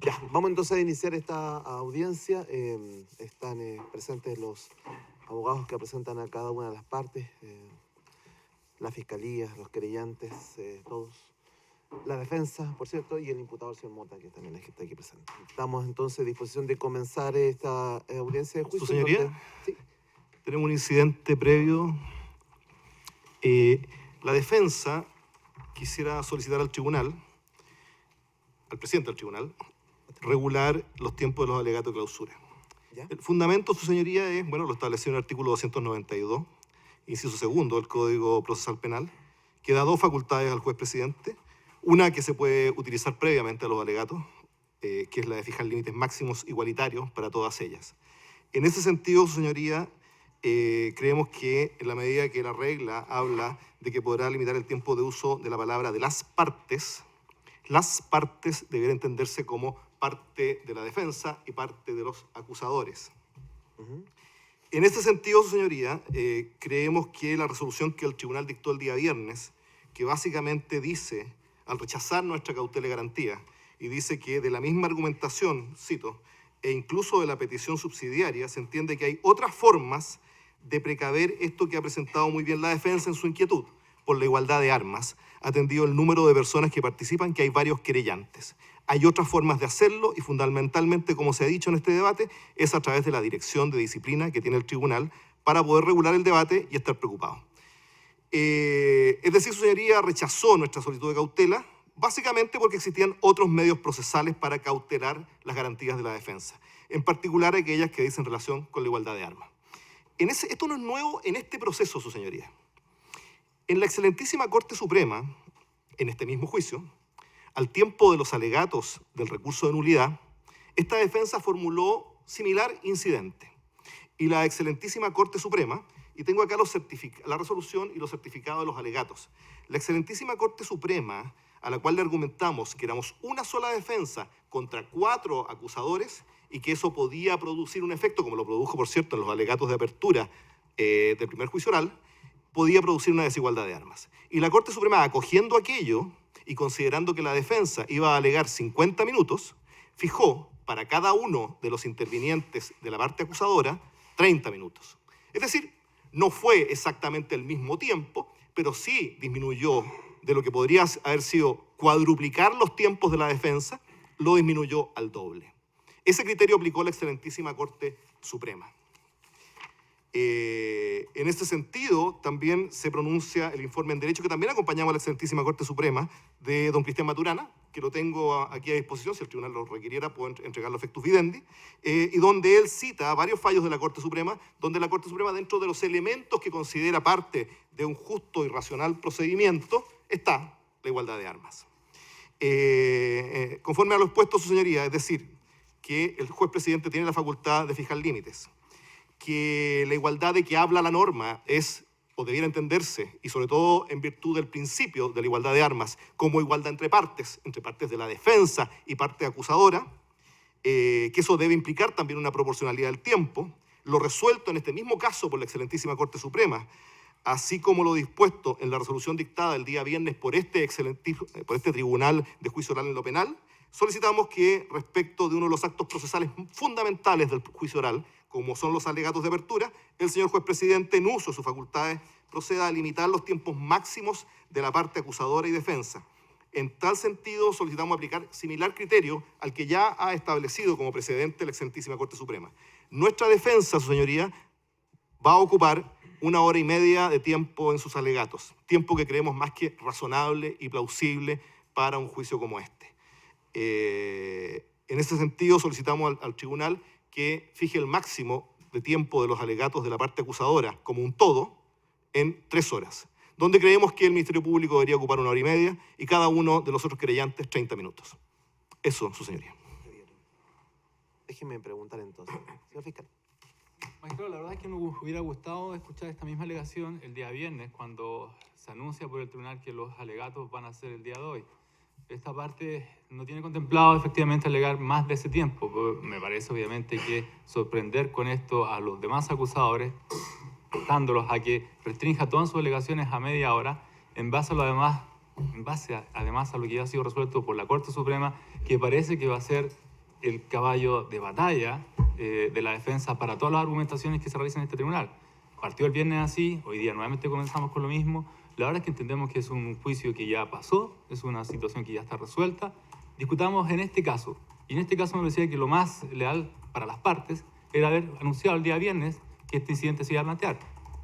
Ya, vamos entonces a iniciar esta audiencia. Están presentes los abogados que representan a cada una de las partes, la fiscalía, los querellantes, todos. La defensa, por cierto, y el imputado, el señor Mota, que también está aquí presente. Estamos entonces a disposición de comenzar esta audiencia de juicio. Su señoría, donde... ¿Sí? Tenemos un incidente previo. La defensa quisiera solicitar al tribunal, al presidente del tribunal, regular los tiempos de los alegatos de clausura. ¿Ya? El fundamento, su señoría, es, bueno, lo establecido en el artículo 292, inciso segundo del Código Procesal Penal, que da dos facultades al juez presidente. Una que se puede utilizar previamente a los alegatos, que es la de fijar límites máximos igualitarios para todas ellas. En ese sentido, su señoría, creemos que en la medida que la regla habla de que podrá limitar el tiempo de uso de la palabra de las partes deberán entenderse como parte de la defensa y parte de los acusadores. En este sentido, su señoría, creemos que la resolución que el tribunal dictó el día viernes, que básicamente dice, al rechazar nuestra cautela y garantía, y dice que de la misma argumentación, cito, e incluso de la petición subsidiaria, se entiende que hay otras formas de precaver esto que ha presentado muy bien la defensa en su inquietud, por la igualdad de armas, atendido el número de personas que participan, que hay varios querellantes. Hay otras formas de hacerlo y fundamentalmente, como se ha dicho en este debate, es a través de la dirección de disciplina que tiene el tribunal para poder regular el debate y estar preocupado. Es decir, su señoría rechazó nuestra solicitud de cautela, básicamente porque existían otros medios procesales para cautelar las garantías de la defensa, en particular aquellas que dicen relación con la igualdad de armas. Esto no es nuevo en este proceso, su señoría. En la excelentísima Corte Suprema, en este mismo juicio, al tiempo de los alegatos del recurso de nulidad, esta defensa formuló similar incidente. Y la excelentísima Corte Suprema, y tengo acá la resolución y los certificados de los alegatos, la excelentísima Corte Suprema, a la cual le argumentamos que éramos una sola defensa contra 4 acusadores y que eso podía producir un efecto, como lo produjo, por cierto, en los alegatos de apertura del primer juicio oral, podía producir una desigualdad de armas. Y la Corte Suprema, acogiendo aquello y considerando que la defensa iba a alegar 50 minutos, fijó para cada uno de los intervinientes de la parte acusadora 30 minutos. Es decir, no fue exactamente el mismo tiempo, pero sí disminuyó de lo que podría haber sido cuadruplicar los tiempos de la defensa, lo disminuyó al doble. Ese criterio aplicó la excelentísima Corte Suprema. En este sentido, también se pronuncia el informe en Derecho, que también acompañamos a la excelentísima Corte Suprema, de don Cristian Maturana, que lo tengo aquí a disposición, si el tribunal lo requiriera, puedo entregarlo efectus videndi, y donde él cita varios fallos de la Corte Suprema, donde la Corte Suprema, dentro de los elementos que considera parte de un justo y racional procedimiento, está la igualdad de armas. Conforme a lo expuesto, su señoría, es decir, que el juez presidente tiene la facultad de fijar límites, que la igualdad de que habla la norma es, o debiera entenderse, y sobre todo en virtud del principio de la igualdad de armas, como igualdad entre partes de la defensa y parte acusadora, que eso debe implicar también una proporcionalidad del tiempo, lo resuelto en este mismo caso por la excelentísima Corte Suprema, así como lo dispuesto en la resolución dictada el día viernes por este Tribunal de Juicio Oral en lo Penal, solicitamos que respecto de uno de los actos procesales fundamentales del juicio oral, como son los alegatos de apertura, el señor juez presidente, en uso de sus facultades, proceda a limitar los tiempos máximos de la parte acusadora y defensa. En tal sentido, solicitamos aplicar similar criterio al que ya ha establecido como precedente la excelentísima Corte Suprema. Nuestra defensa, su señoría, va a ocupar 1 hora y media de tiempo en sus alegatos, tiempo que creemos más que razonable y plausible para un juicio como este. En ese sentido, solicitamos al tribunal que fije el máximo de tiempo de los alegatos de la parte acusadora como un todo en 3 horas, donde creemos que el Ministerio Público debería ocupar 1 hora y media y cada uno de los otros querellantes 30 minutos. Eso, su señoría. Déjeme preguntar entonces, señor fiscal. Magistrado, la verdad es que me hubiera gustado escuchar esta misma alegación el día viernes, cuando se anuncia por el tribunal que los alegatos van a ser el día de hoy. Esta parte no tiene contemplado efectivamente alegar más de ese tiempo. Me parece obviamente que sorprender con esto a los demás acusadores, dándolos a que restrinja todas sus alegaciones a media hora, en base además a lo que ya ha sido resuelto por la Corte Suprema, que parece que va a ser el caballo de batalla de la defensa para todas las argumentaciones que se realizan en este tribunal. Partió el viernes así, hoy día nuevamente comenzamos con lo mismo. La verdad es que entendemos que es un juicio que ya pasó, es una situación que ya está resuelta. Discutamos en este caso, y en este caso me parecía que lo más leal para las partes era haber anunciado el día viernes que este incidente se iba a plantear.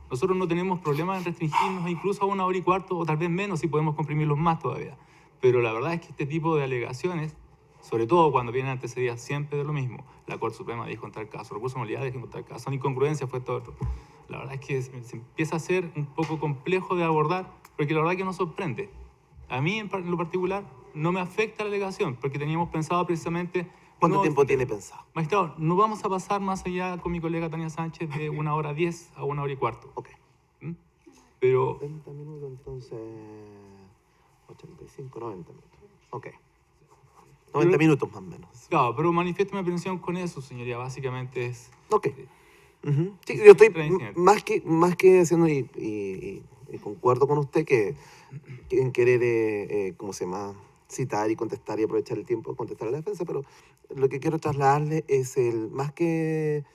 Nosotros no tenemos problema en restringirnos incluso a 1 hora y cuarto o tal vez menos si podemos comprimirlos más todavía. Pero la verdad es que este tipo de alegaciones, sobre todo cuando vienen antecedidas siempre de lo mismo, la Corte Suprema dijo en tal caso, recurso de nulidad dijo en tal caso, son incongruencias, fue todo otro. La verdad es que se empieza a ser un poco complejo de abordar, porque la verdad es que nos sorprende. A mí en lo particular no me afecta la alegación, porque teníamos pensado precisamente... ¿Cuánto no tiempo defender. tiene pensado? Magistrado, no vamos a pasar más allá con mi colega Tania Sánchez de 1 hora 10 a 1 hora y cuarto. Ok. ¿Mm? Pero 70 minutos, entonces 85, 90 minutos. Ok. 90 minutos más o menos. claro, pero manifiesto mi aprehensión con eso, señoría. Básicamente es... Ok. Ujú. Sí, yo estoy Reincidente. más que haciendo y concuerdo con usted que en querer, ¿cómo se llama? Citar y contestar y aprovechar el tiempo de contestar a la defensa, pero lo que quiero trasladarle es más que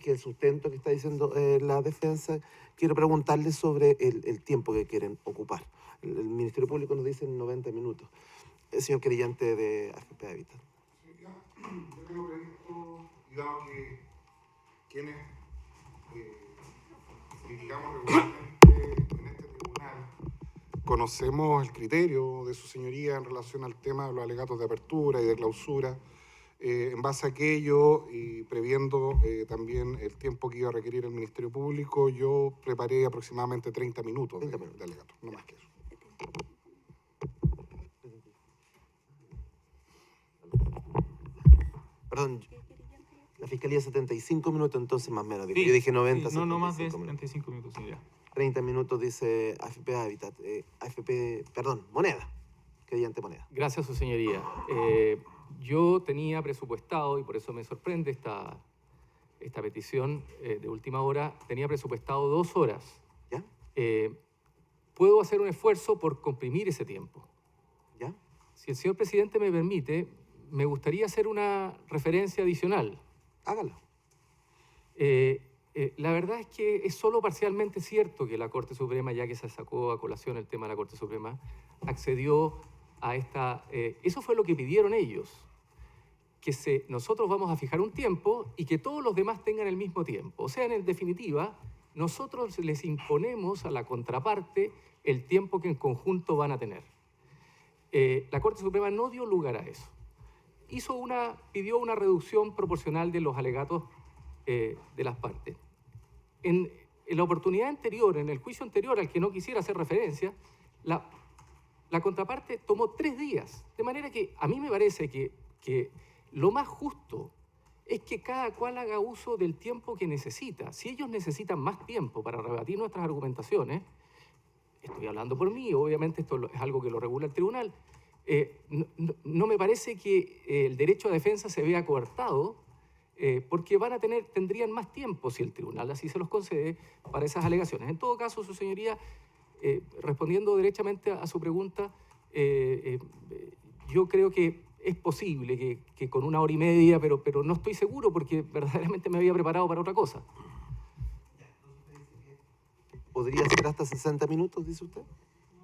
el sustento que está diciendo la defensa, quiero preguntarle sobre el tiempo que quieren ocupar. El Ministerio Público nos dice 90 minutos. El señor querellante de AFP Habitat. Yo tengo previsto, digamos que quienes criticamos regularmente en este tribunal conocemos el criterio de su señoría en relación al tema de los alegatos de apertura y de clausura. En base a aquello y previendo también el tiempo que iba a requerir el Ministerio Público, yo preparé aproximadamente 30 minutos de alegatos, no más que eso. Perdón, la Fiscalía 75 minutos, entonces más o menos. Digo. Sí, Yo dije 90, sí, no más de 75 minutos. 75 minutos, señoría. 30 minutos dice AFP Habitat. Moneda. Querellante Moneda. Gracias, su señoría. Yo tenía presupuestado, y por eso me sorprende esta petición de última hora, tenía presupuestado 2 horas. ¿Ya? Puedo hacer un esfuerzo por comprimir ese tiempo. ¿Ya? Si el señor presidente me permite, me gustaría hacer una referencia adicional. Hágalo. La verdad es que es solo parcialmente cierto que la Corte Suprema, ya que se sacó a colación el tema de la Corte Suprema, accedió a esta... eso fue lo que pidieron ellos, que nosotros vamos a fijar un tiempo y que todos los demás tengan el mismo tiempo. O sea, en definitiva, nosotros les imponemos a la contraparte el tiempo que en conjunto van a tener. La Corte Suprema no dio lugar a eso. Pidió una reducción proporcional de los alegatos de las partes. En la oportunidad anterior, en el juicio anterior al que no quisiera hacer referencia, la contraparte tomó 3 días. De manera que a mí me parece que lo más justo es que cada cual haga uso del tiempo que necesita. Si ellos necesitan más tiempo para rebatir nuestras argumentaciones, estoy hablando por mí, obviamente esto es algo que lo regula el tribunal, no me parece que el derecho a defensa se vea coartado, porque tendrían más tiempo, si el tribunal así se los concede, para esas alegaciones. En todo caso, su señoría, respondiendo derechamente a su pregunta, yo creo que es posible que con 1 hora y media, pero no estoy seguro porque verdaderamente me había preparado para otra cosa. ¿Podría ser hasta 60 minutos, dice usted?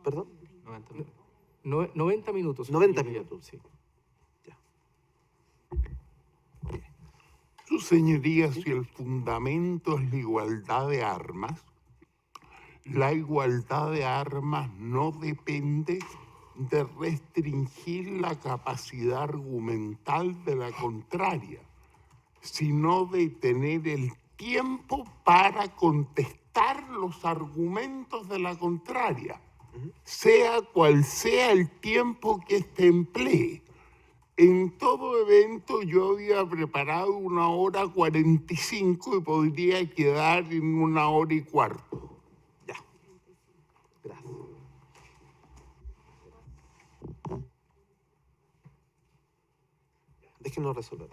¿Perdón? 90 minutos. 90 minutos. su 90 señoría. minutos. Sí. Su señoría, si el fundamento es la igualdad de armas, la igualdad de armas no depende de restringir la capacidad argumental de la contraria, sino de tener el tiempo para contestar los argumentos de la contraria, sea cual sea el tiempo que éste emplee. En todo evento yo había preparado 1 hora 45 y podría quedar en 1 hora y cuarto. Ya. Gracias. Déjenos resolver.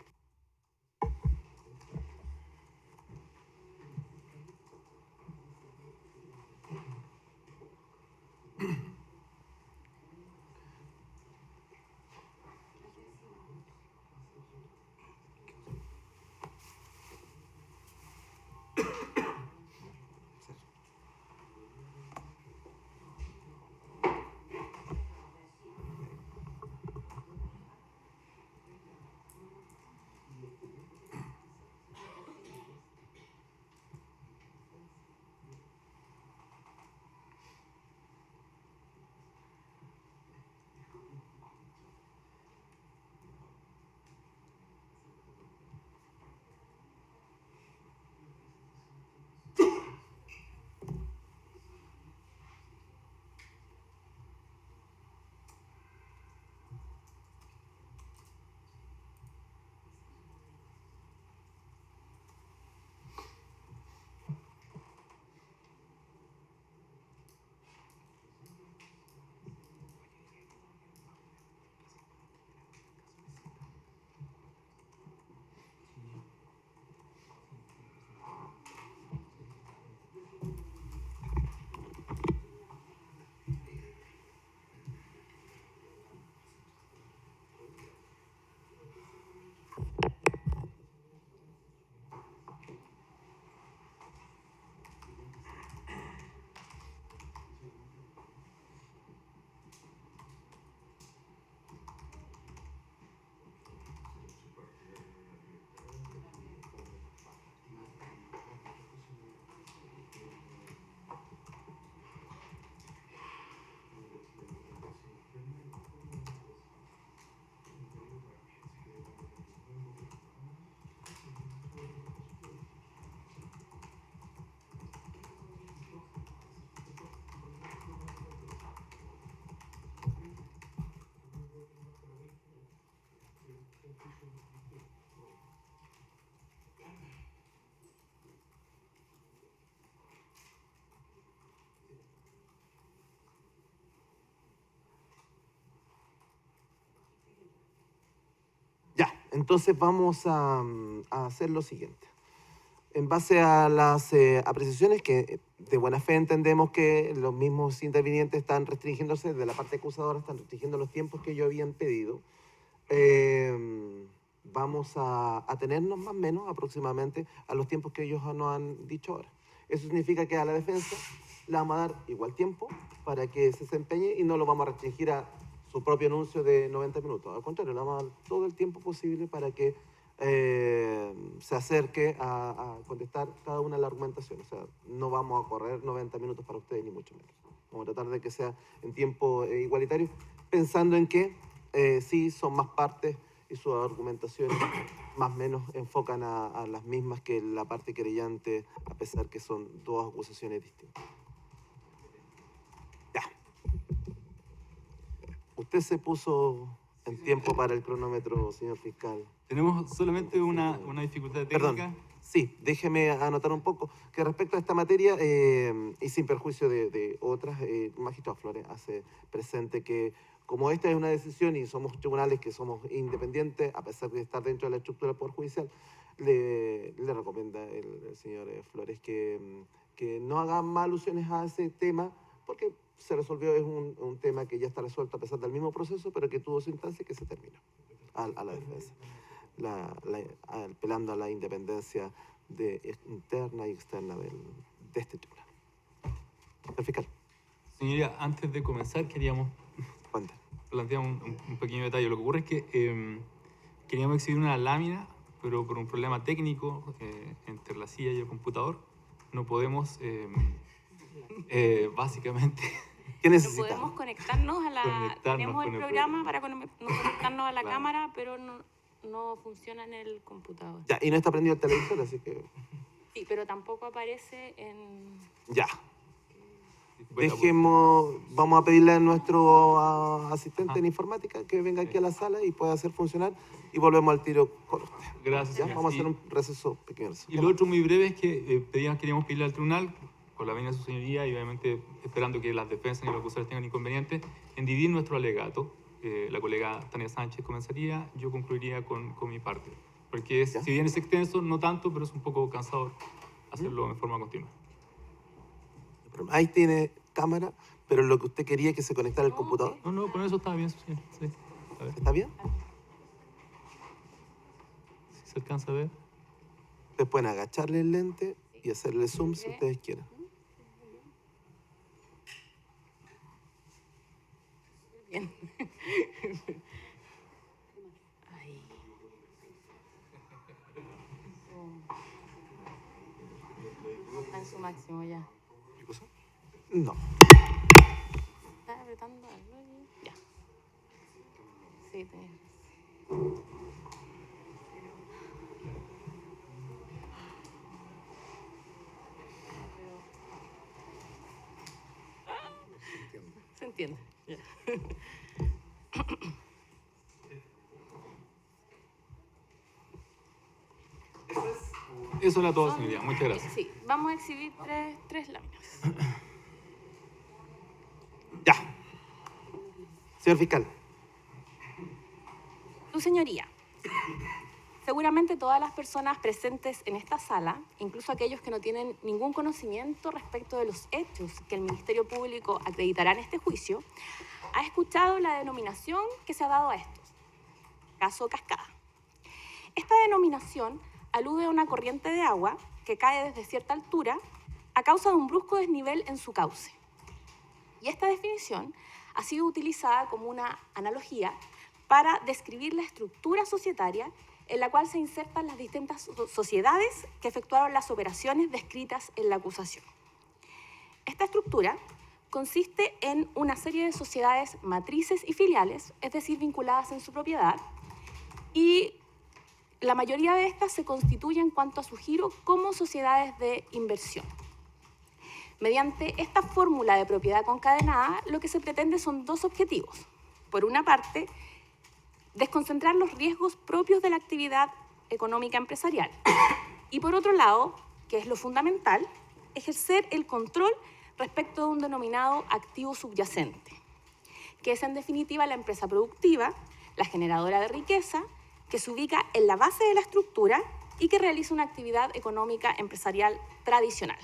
Entonces vamos a hacer lo siguiente. En base a las apreciaciones que de buena fe entendemos que los mismos intervinientes están restringiéndose, de la parte acusadora están restringiendo los tiempos que ellos habían pedido, vamos a atenernos más o menos aproximadamente a los tiempos que ellos nos han dicho ahora. Eso significa que a la defensa le vamos a dar igual tiempo para que se desempeñe y no lo vamos a restringir a su propio anuncio de 90 minutos. Al contrario, le vamos a dar todo el tiempo posible para que se acerque a contestar cada una de las argumentaciones. O sea, no vamos a correr 90 minutos para ustedes, ni mucho menos. Vamos a tratar de que sea en tiempo igualitario, pensando en que sí son más partes y sus argumentaciones más o menos enfocan a las mismas que la parte querellante, a pesar que son dos acusaciones distintas. Ya. Usted se puso en tiempo para el cronómetro, señor fiscal. Tenemos solamente una dificultad técnica. Perdón, sí, déjeme anotar un poco que respecto a esta materia, y sin perjuicio de otras, el magistrado Flores hace presente que como esta es una decisión y somos tribunales que somos independientes, a pesar de estar dentro de la estructura del Poder Judicial, le recomienda el señor Flores que no haga más alusiones a ese tema, porque se resolvió, es un tema que ya está resuelto a pesar del mismo proceso, pero que tuvo su instancia y que se terminó a la defensa. Apelando a la independencia interna y externa de este tribunal. El fiscal. Señoría, antes de comenzar queríamos Cuente. plantear un pequeño detalle. Lo que ocurre es que queríamos exhibir una lámina, pero por un problema técnico entre la silla y el computador, no podemos básicamente... ¿Qué No necesitamos? podemos conectarnos a la... Conectarnos tenemos con el el programa para conectarnos a la Claro. cámara, pero no funciona en el computador. Ya, y no está prendido el televisor, así que Sí, pero tampoco aparece en... ya. Bueno, Vamos a pedirle a nuestro asistente en informática que venga aquí a la sala y pueda hacer funcionar y volvemos al tiro con usted. Gracias. Ya, señor. vamos a hacer un receso, pequeño receso. Y lo otro muy breve es que queríamos pedirle al tribunal, con la venia de su señoría y obviamente esperando que las defensas y los acusadores tengan inconvenientes, en dividir nuestro alegato. La colega Tania Sánchez comenzaría, yo concluiría con mi parte. Porque ¿Ya? si bien es extenso, no tanto, pero es un poco cansador hacerlo en forma continua. Ahí tiene cámara, pero lo que usted quería es que se conectara al No, computador. No, con eso está bien, sí. A ver, ¿Está bien? si se alcanza a ver. Ustedes pueden agacharle el lente y hacerle zoom si ustedes quieren. Bien. Ahí. Está en su máximo ya. ¿Qué cosa? No. Está apretando algo y ya. Sí, tenés. Se entiende. Ya. Eso era todo, señoría. Muchas gracias. Sí, vamos a exhibir tres láminas. Ya. Señor fiscal. Tu señoría, seguramente todas las personas presentes en esta sala, incluso aquellos que no tienen ningún conocimiento respecto de los hechos que el Ministerio Público acreditará en este juicio, ha escuchado la denominación que se ha dado a estos, caso Cascada. Esta denominación alude a una corriente de agua que cae desde cierta altura a causa de un brusco desnivel en su cauce. Y esta definición ha sido utilizada como una analogía para describir la estructura societaria en la cual se insertan las distintas sociedades que efectuaron las operaciones descritas en la acusación. Esta estructura consiste en una serie de sociedades matrices y filiales, es decir, vinculadas en su propiedad, y la mayoría de estas se constituyen en cuanto a su giro como sociedades de inversión. Mediante esta fórmula de propiedad concadenada, lo que se pretende son dos objetivos. Por una parte, desconcentrar los riesgos propios de la actividad económica empresarial. Y por otro lado, que es lo fundamental, ejercer el control respecto de un denominado activo subyacente, que es en definitiva la empresa productiva, la generadora de riqueza que se ubica en la base de la estructura y que realiza una actividad económica empresarial tradicional.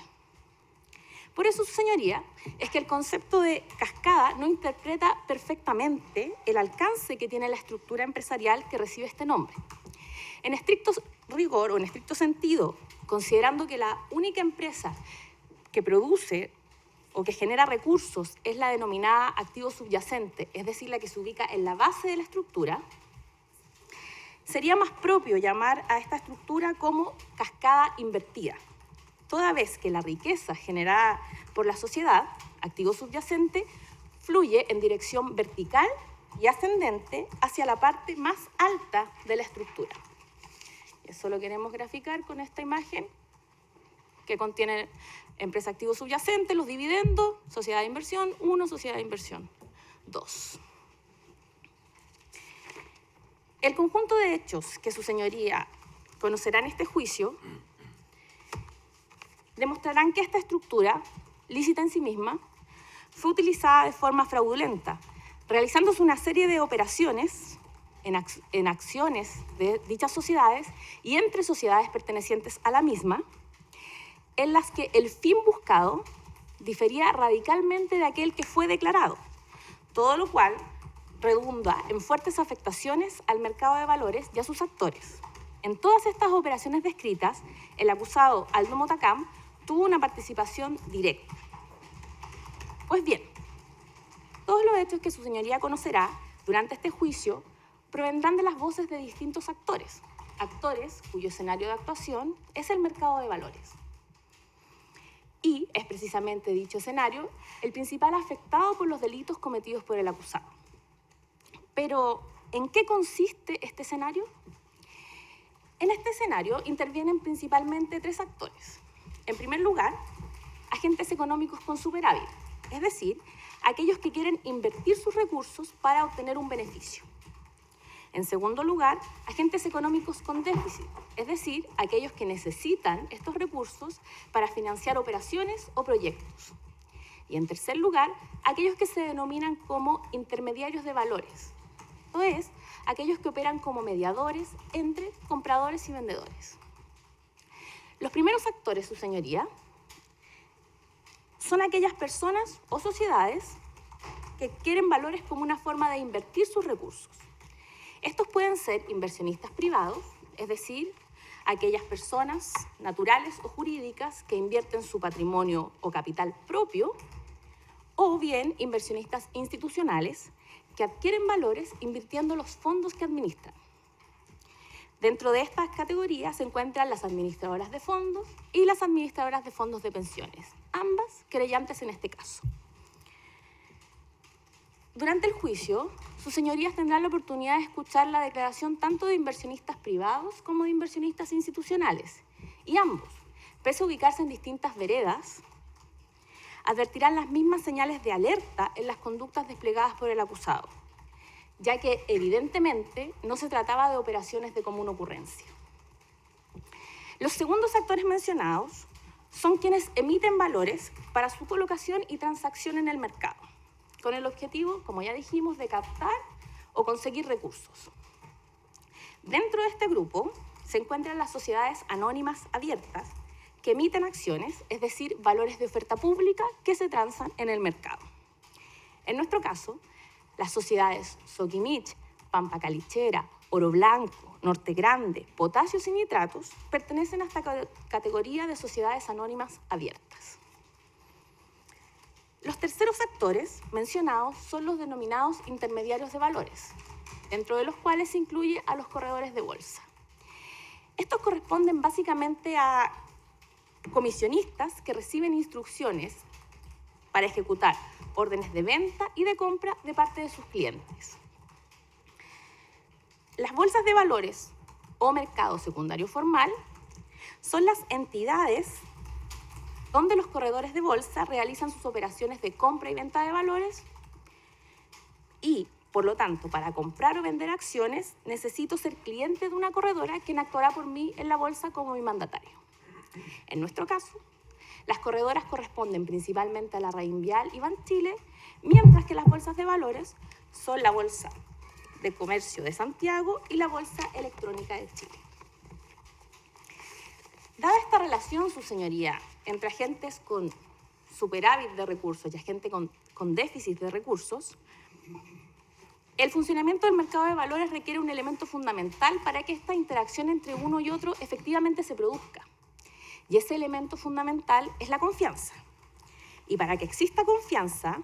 Por eso, su señoría, es que el concepto de cascada no interpreta perfectamente el alcance que tiene la estructura empresarial que recibe este nombre. En estricto rigor o en estricto sentido, considerando que la única empresa que produce o que genera recursos es la denominada activo subyacente, es decir, la que se ubica en la base de la estructura, sería más propio llamar a esta estructura como cascada invertida, toda vez que la riqueza generada por la sociedad, activo subyacente, fluye en dirección vertical y ascendente hacia la parte más alta de la estructura. Eso lo queremos graficar con esta imagen que contiene empresa activo subyacente, los dividendos, sociedad de inversión 1, sociedad de inversión 2. El conjunto de hechos que su señoría conocerá en este juicio demostrarán que esta estructura, lícita en sí misma, fue utilizada de forma fraudulenta, realizándose una serie de operaciones en acciones de dichas sociedades y entre sociedades pertenecientes a la misma, en las que el fin buscado difería radicalmente de aquel que fue declarado, todo lo cual redunda en fuertes afectaciones al mercado de valores y a sus actores. En todas estas operaciones descritas, el acusado Aldo Motacam tuvo una participación directa. Pues bien, todos los hechos que su señoría conocerá durante este juicio provendrán de las voces de distintos actores, actores cuyo escenario de actuación es el mercado de valores. Y es precisamente dicho escenario el principal afectado por los delitos cometidos por el acusado. Pero, ¿en qué consiste este escenario? En este escenario intervienen principalmente tres actores. En primer lugar, agentes económicos con superávit, es decir, aquellos que quieren invertir sus recursos para obtener un beneficio. En segundo lugar, agentes económicos con déficit, es decir, aquellos que necesitan estos recursos para financiar operaciones o proyectos. Y en tercer lugar, aquellos que se denominan como intermediarios de valores, esto es, aquellos que operan como mediadores entre compradores y vendedores. Los primeros actores, su señoría, son aquellas personas o sociedades que quieren valores como una forma de invertir sus recursos. Estos pueden ser inversionistas privados, es decir, aquellas personas naturales o jurídicas que invierten su patrimonio o capital propio, o bien inversionistas institucionales que adquieren valores invirtiendo los fondos que administran. Dentro de estas categorías se encuentran las administradoras de fondos y las administradoras de fondos de pensiones, ambas querellantes en este caso. Durante el juicio, sus señorías tendrán la oportunidad de escuchar la declaración tanto de inversionistas privados como de inversionistas institucionales, y ambos, pese a ubicarse en distintas veredas, advertirán las mismas señales de alerta en las conductas desplegadas por el acusado, ya que evidentemente no se trataba de operaciones de común ocurrencia. Los segundos actores mencionados son quienes emiten valores para su colocación y transacción en el mercado, con el objetivo, como ya dijimos, de captar o conseguir recursos. Dentro de este grupo se encuentran las sociedades anónimas abiertas que emiten acciones, es decir, valores de oferta pública que se transan en el mercado. En nuestro caso, las sociedades Soquimich, Pampa Calichera, Oro Blanco, Norte Grande, Potasios y Nitratos pertenecen a esta categoría de sociedades anónimas abiertas. Los terceros actores mencionados son los denominados intermediarios de valores, dentro de los cuales se incluye a los corredores de bolsa. Estos corresponden básicamente a comisionistas que reciben instrucciones para ejecutar órdenes de venta y de compra de parte de sus clientes. Las bolsas de valores o mercado secundario formal son las entidades donde los corredores de bolsa realizan sus operaciones de compra y venta de valores y, por lo tanto, para comprar o vender acciones, necesito ser cliente de una corredora quien actuará por mí en la bolsa como mi mandatario. En nuestro caso, las corredoras corresponden principalmente a la Reinvial y Banchile, mientras que las bolsas de valores son la bolsa de Comercio de Santiago y la Bolsa Electrónica de Chile. Dada esta relación, su señoría, entre agentes con superávit de recursos y agentes con déficit de recursos, el funcionamiento del mercado de valores requiere un elemento fundamental para que esta interacción entre uno y otro efectivamente se produzca. Y ese elemento fundamental es la confianza. Y para que exista confianza,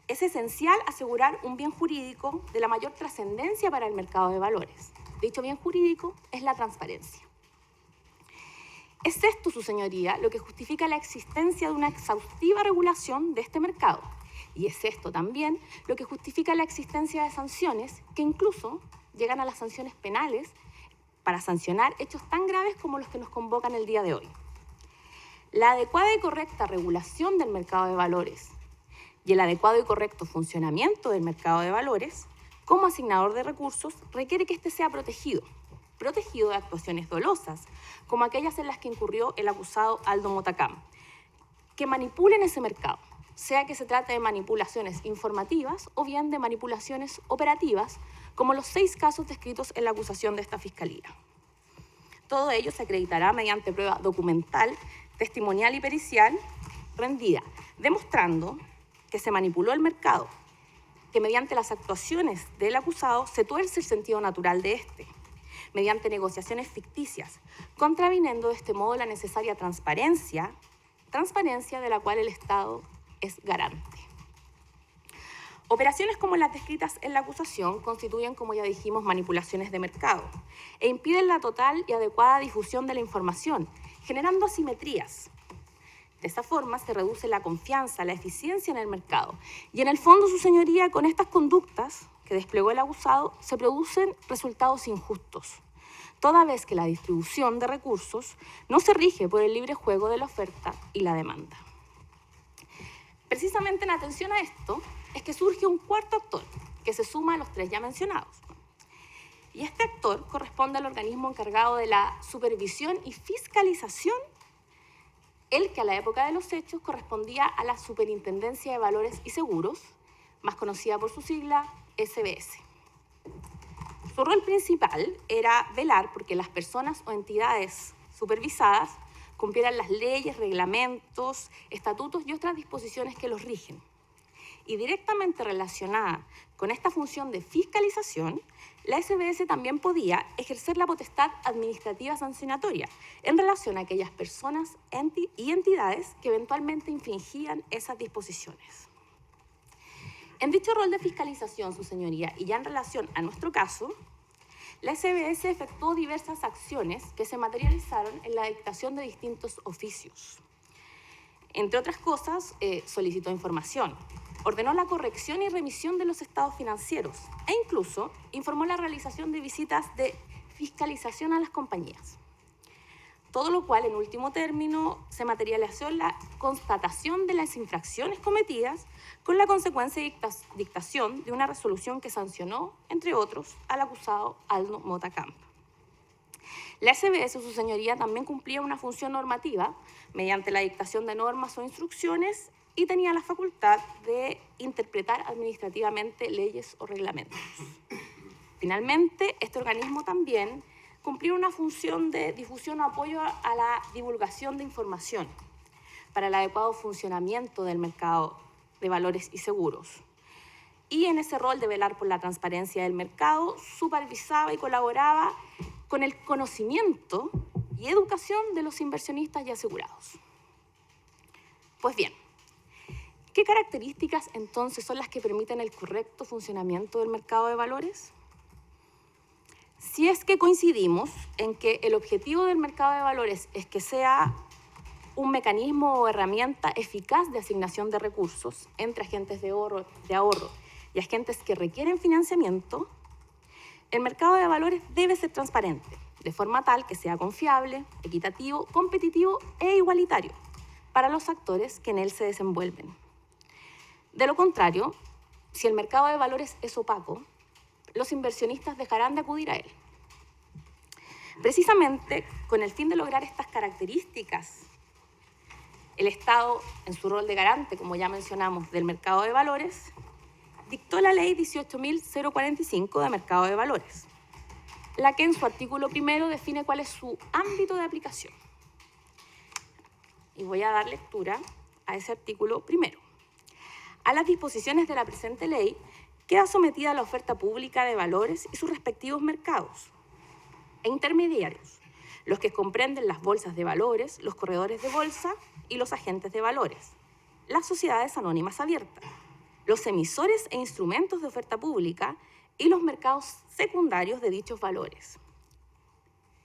es esencial asegurar un bien jurídico de la mayor trascendencia para el mercado de valores. Dicho bien jurídico es la transparencia. Es esto, su señoría, lo que justifica la existencia de una exhaustiva regulación de este mercado. Y es esto también lo que justifica la existencia de sanciones que incluso llegan a las sanciones penales para sancionar hechos tan graves como los que nos convocan el día de hoy. La adecuada y correcta regulación del mercado de valores y el adecuado y correcto funcionamiento del mercado de valores como asignador de recursos requiere que éste sea protegido de actuaciones dolosas, como aquellas en las que incurrió el acusado Aldo Motacam, que manipulen ese mercado, sea que se trate de manipulaciones informativas o bien de manipulaciones operativas, como los 6 casos descritos en la acusación de esta Fiscalía. Todo ello se acreditará mediante prueba documental, testimonial y pericial rendida, demostrando que se manipuló el mercado, que mediante las actuaciones del acusado se tuerce el sentido natural de éste, mediante negociaciones ficticias, contraviniendo de este modo la necesaria transparencia de la cual el Estado es garante. Operaciones como las descritas en la acusación constituyen, como ya dijimos, manipulaciones de mercado e impiden la total y adecuada difusión de la información, generando asimetrías. De esa forma se reduce la confianza, la eficiencia en el mercado. Y en el fondo, su señoría, con estas conductas que desplegó el acusado, se producen resultados injustos, toda vez que la distribución de recursos no se rige por el libre juego de la oferta y la demanda. Precisamente en atención a esto es que surge un cuarto actor, que se suma a los 3 ya mencionados. Y este actor corresponde al organismo encargado de la supervisión y fiscalización, el que a la época de los hechos correspondía a la Superintendencia de Valores y Seguros, más conocida por su sigla SBS. Su rol principal era velar porque las personas o entidades supervisadas cumplieran las leyes, reglamentos, estatutos y otras disposiciones que los rigen. Y directamente relacionada con esta función de fiscalización, la SBS también podía ejercer la potestad administrativa sancionatoria en relación a aquellas personas y entidades que eventualmente infringían esas disposiciones. En dicho rol de fiscalización, su señoría, y ya en relación a nuestro caso, la SBS efectuó diversas acciones que se materializaron en la dictación de distintos oficios. Entre otras cosas, solicitó información, ordenó la corrección y remisión de los estados financieros e incluso informó la realización de visitas de fiscalización a las compañías. Todo lo cual, en último término, se materializó en la constatación de las infracciones cometidas con la consecuencia de dictación de una resolución que sancionó, entre otros, al acusado Aldo Motacam. La SBS, su señoría, también cumplía una función normativa mediante la dictación de normas o instrucciones y tenía la facultad de interpretar administrativamente leyes o reglamentos. Finalmente, este organismo también cumplía una función de difusión o apoyo a la divulgación de información para el adecuado funcionamiento del mercado de valores y seguros. Y en ese rol de velar por la transparencia del mercado, supervisaba y colaboraba con el conocimiento y educación de los inversionistas y asegurados. Pues bien, ¿qué características entonces son las que permiten el correcto funcionamiento del mercado de valores? Si es que coincidimos en que el objetivo del mercado de valores es que sea un mecanismo o herramienta eficaz de asignación de recursos entre agentes de ahorro y agentes que requieren financiamiento, el mercado de valores debe ser transparente, de forma tal que sea confiable, equitativo, competitivo e igualitario para los actores que en él se desenvuelven. De lo contrario, si el mercado de valores es opaco, los inversionistas dejarán de acudir a él. Precisamente con el fin de lograr estas características, el Estado, en su rol de garante, como ya mencionamos, del mercado de valores, dictó la Ley 18.045 de Mercado de Valores, la que en su artículo 1 define cuál es su ámbito de aplicación. Y voy a dar lectura a ese artículo 1. A las disposiciones de la presente ley queda sometida la oferta pública de valores y sus respectivos mercados e intermediarios, los que comprenden las bolsas de valores, los corredores de bolsa y los agentes de valores, las sociedades anónimas abiertas, los emisores e instrumentos de oferta pública y los mercados secundarios de dichos valores,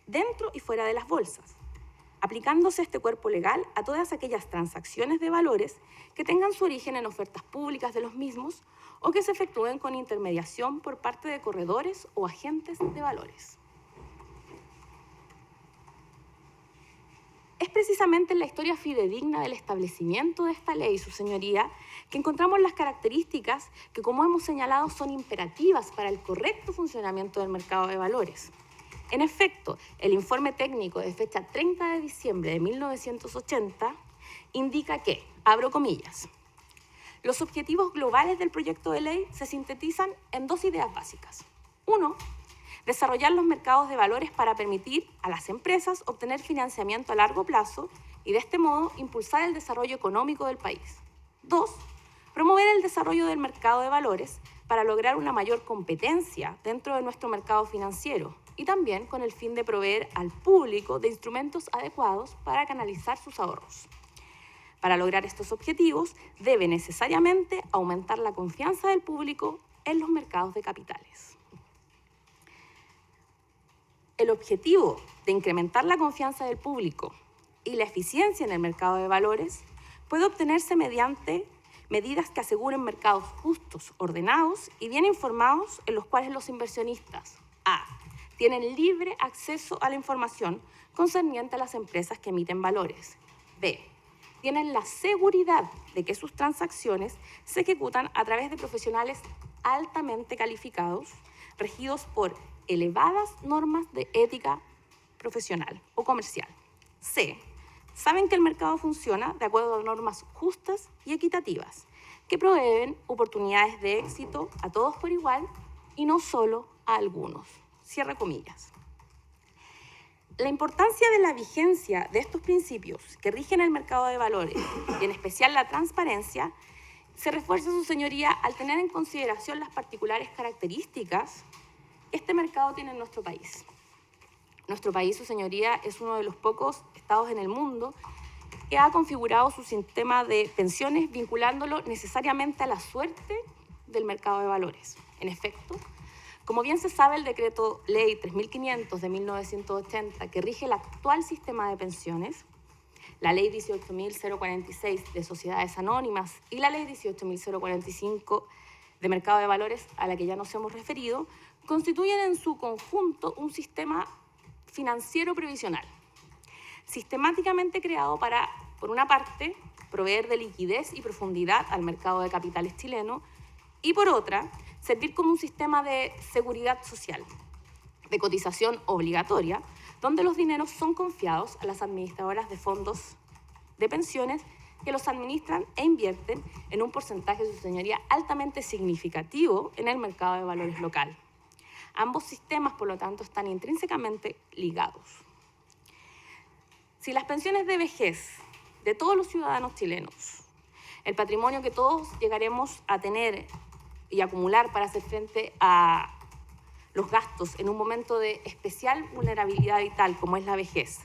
dentro y fuera de las bolsas, aplicándose este cuerpo legal a todas aquellas transacciones de valores que tengan su origen en ofertas públicas de los mismos o que se efectúen con intermediación por parte de corredores o agentes de valores. Es precisamente en la historia fidedigna del establecimiento de esta ley, su señoría, que encontramos las características que, como hemos señalado, son imperativas para el correcto funcionamiento del mercado de valores. En efecto, el informe técnico de fecha 30 de diciembre de 1980 indica que, abro comillas, los objetivos globales del proyecto de ley se sintetizan en dos ideas básicas. 1. Desarrollar los mercados de valores para permitir a las empresas obtener financiamiento a largo plazo y de este modo impulsar el desarrollo económico del país. 2. Promover el desarrollo del mercado de valores para lograr una mayor competencia dentro de nuestro mercado financiero y también con el fin de proveer al público de instrumentos adecuados para canalizar sus ahorros. Para lograr estos objetivos, debe necesariamente aumentar la confianza del público en los mercados de capitales. El objetivo de incrementar la confianza del público y la eficiencia en el mercado de valores puede obtenerse mediante medidas que aseguren mercados justos, ordenados y bien informados en los cuales los inversionistas a. Tienen libre acceso a la información concerniente a las empresas que emiten valores. B. Tienen la seguridad de que sus transacciones se ejecutan a través de profesionales altamente calificados, regidos por elevadas normas de ética profesional o comercial. C. Saben que el mercado funciona de acuerdo a normas justas y equitativas, que proveen oportunidades de éxito a todos por igual y no solo a algunos. Cierra comillas. La importancia de la vigencia de estos principios que rigen el mercado de valores, y en especial la transparencia, se refuerza, su señoría, al tener en consideración las particulares características que este mercado tiene en nuestro país. Nuestro país, su señoría, es uno de los pocos estados en el mundo que ha configurado su sistema de pensiones vinculándolo necesariamente a la suerte del mercado de valores. En efecto, como bien se sabe, el decreto ley 3500 de 1980 que rige el actual sistema de pensiones, la ley 18.046 de sociedades anónimas y la ley 18.045 de mercado de valores, a la que ya nos hemos referido, constituyen en su conjunto un sistema financiero previsional, sistemáticamente creado para, por una parte, proveer de liquidez y profundidad al mercado de capitales chileno y, por otra, servir como un sistema de seguridad social, de cotización obligatoria, donde los dineros son confiados a las administradoras de fondos de pensiones que los administran e invierten en un porcentaje, su señoría, altamente significativo en el mercado de valores local. Ambos sistemas, por lo tanto, están intrínsecamente ligados. Si las pensiones de vejez de todos los ciudadanos chilenos, el patrimonio que todos llegaremos a tener y acumular para hacer frente a los gastos en un momento de especial vulnerabilidad vital como es la vejez,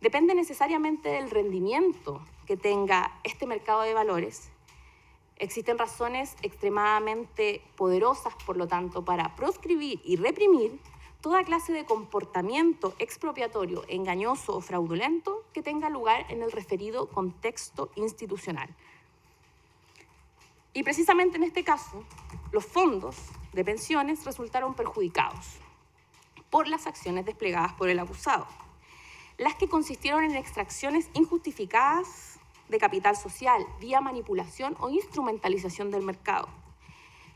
depende necesariamente del rendimiento que tenga este mercado de valores, existen razones extremadamente poderosas, por lo tanto, para proscribir y reprimir toda clase de comportamiento expropiatorio, engañoso o fraudulento que tenga lugar en el referido contexto institucional. Y precisamente en este caso, los fondos de pensiones resultaron perjudicados por las acciones desplegadas por el acusado, las que consistieron en extracciones injustificadas de capital social vía manipulación o instrumentalización del mercado.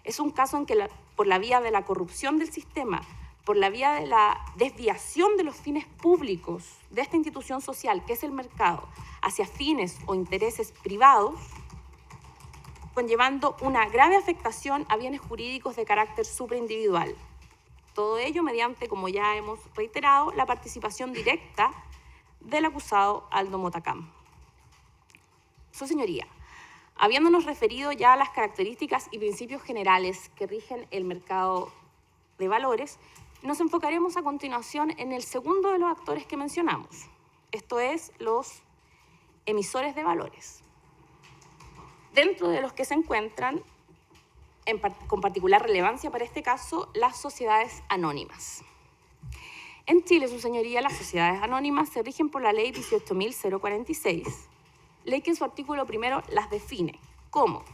Es un caso en que por la vía de la corrupción del sistema, por la vía de la desviación de los fines públicos de esta institución social, que es el mercado, hacia fines o intereses privados, conllevando una grave afectación a bienes jurídicos de carácter supraindividual. Todo ello mediante, como ya hemos reiterado, la participación directa del acusado Aldo Motacam. Su señoría, habiéndonos referido ya a las características y principios generales que rigen el mercado de valores, nos enfocaremos a continuación en el segundo de los actores que mencionamos, esto es, los emisores de valores, dentro de los que se encuentran, con particular relevancia para este caso, las sociedades anónimas. En Chile, su señoría, las sociedades anónimas se rigen por la ley 18.046, ley que en su artículo primero las define como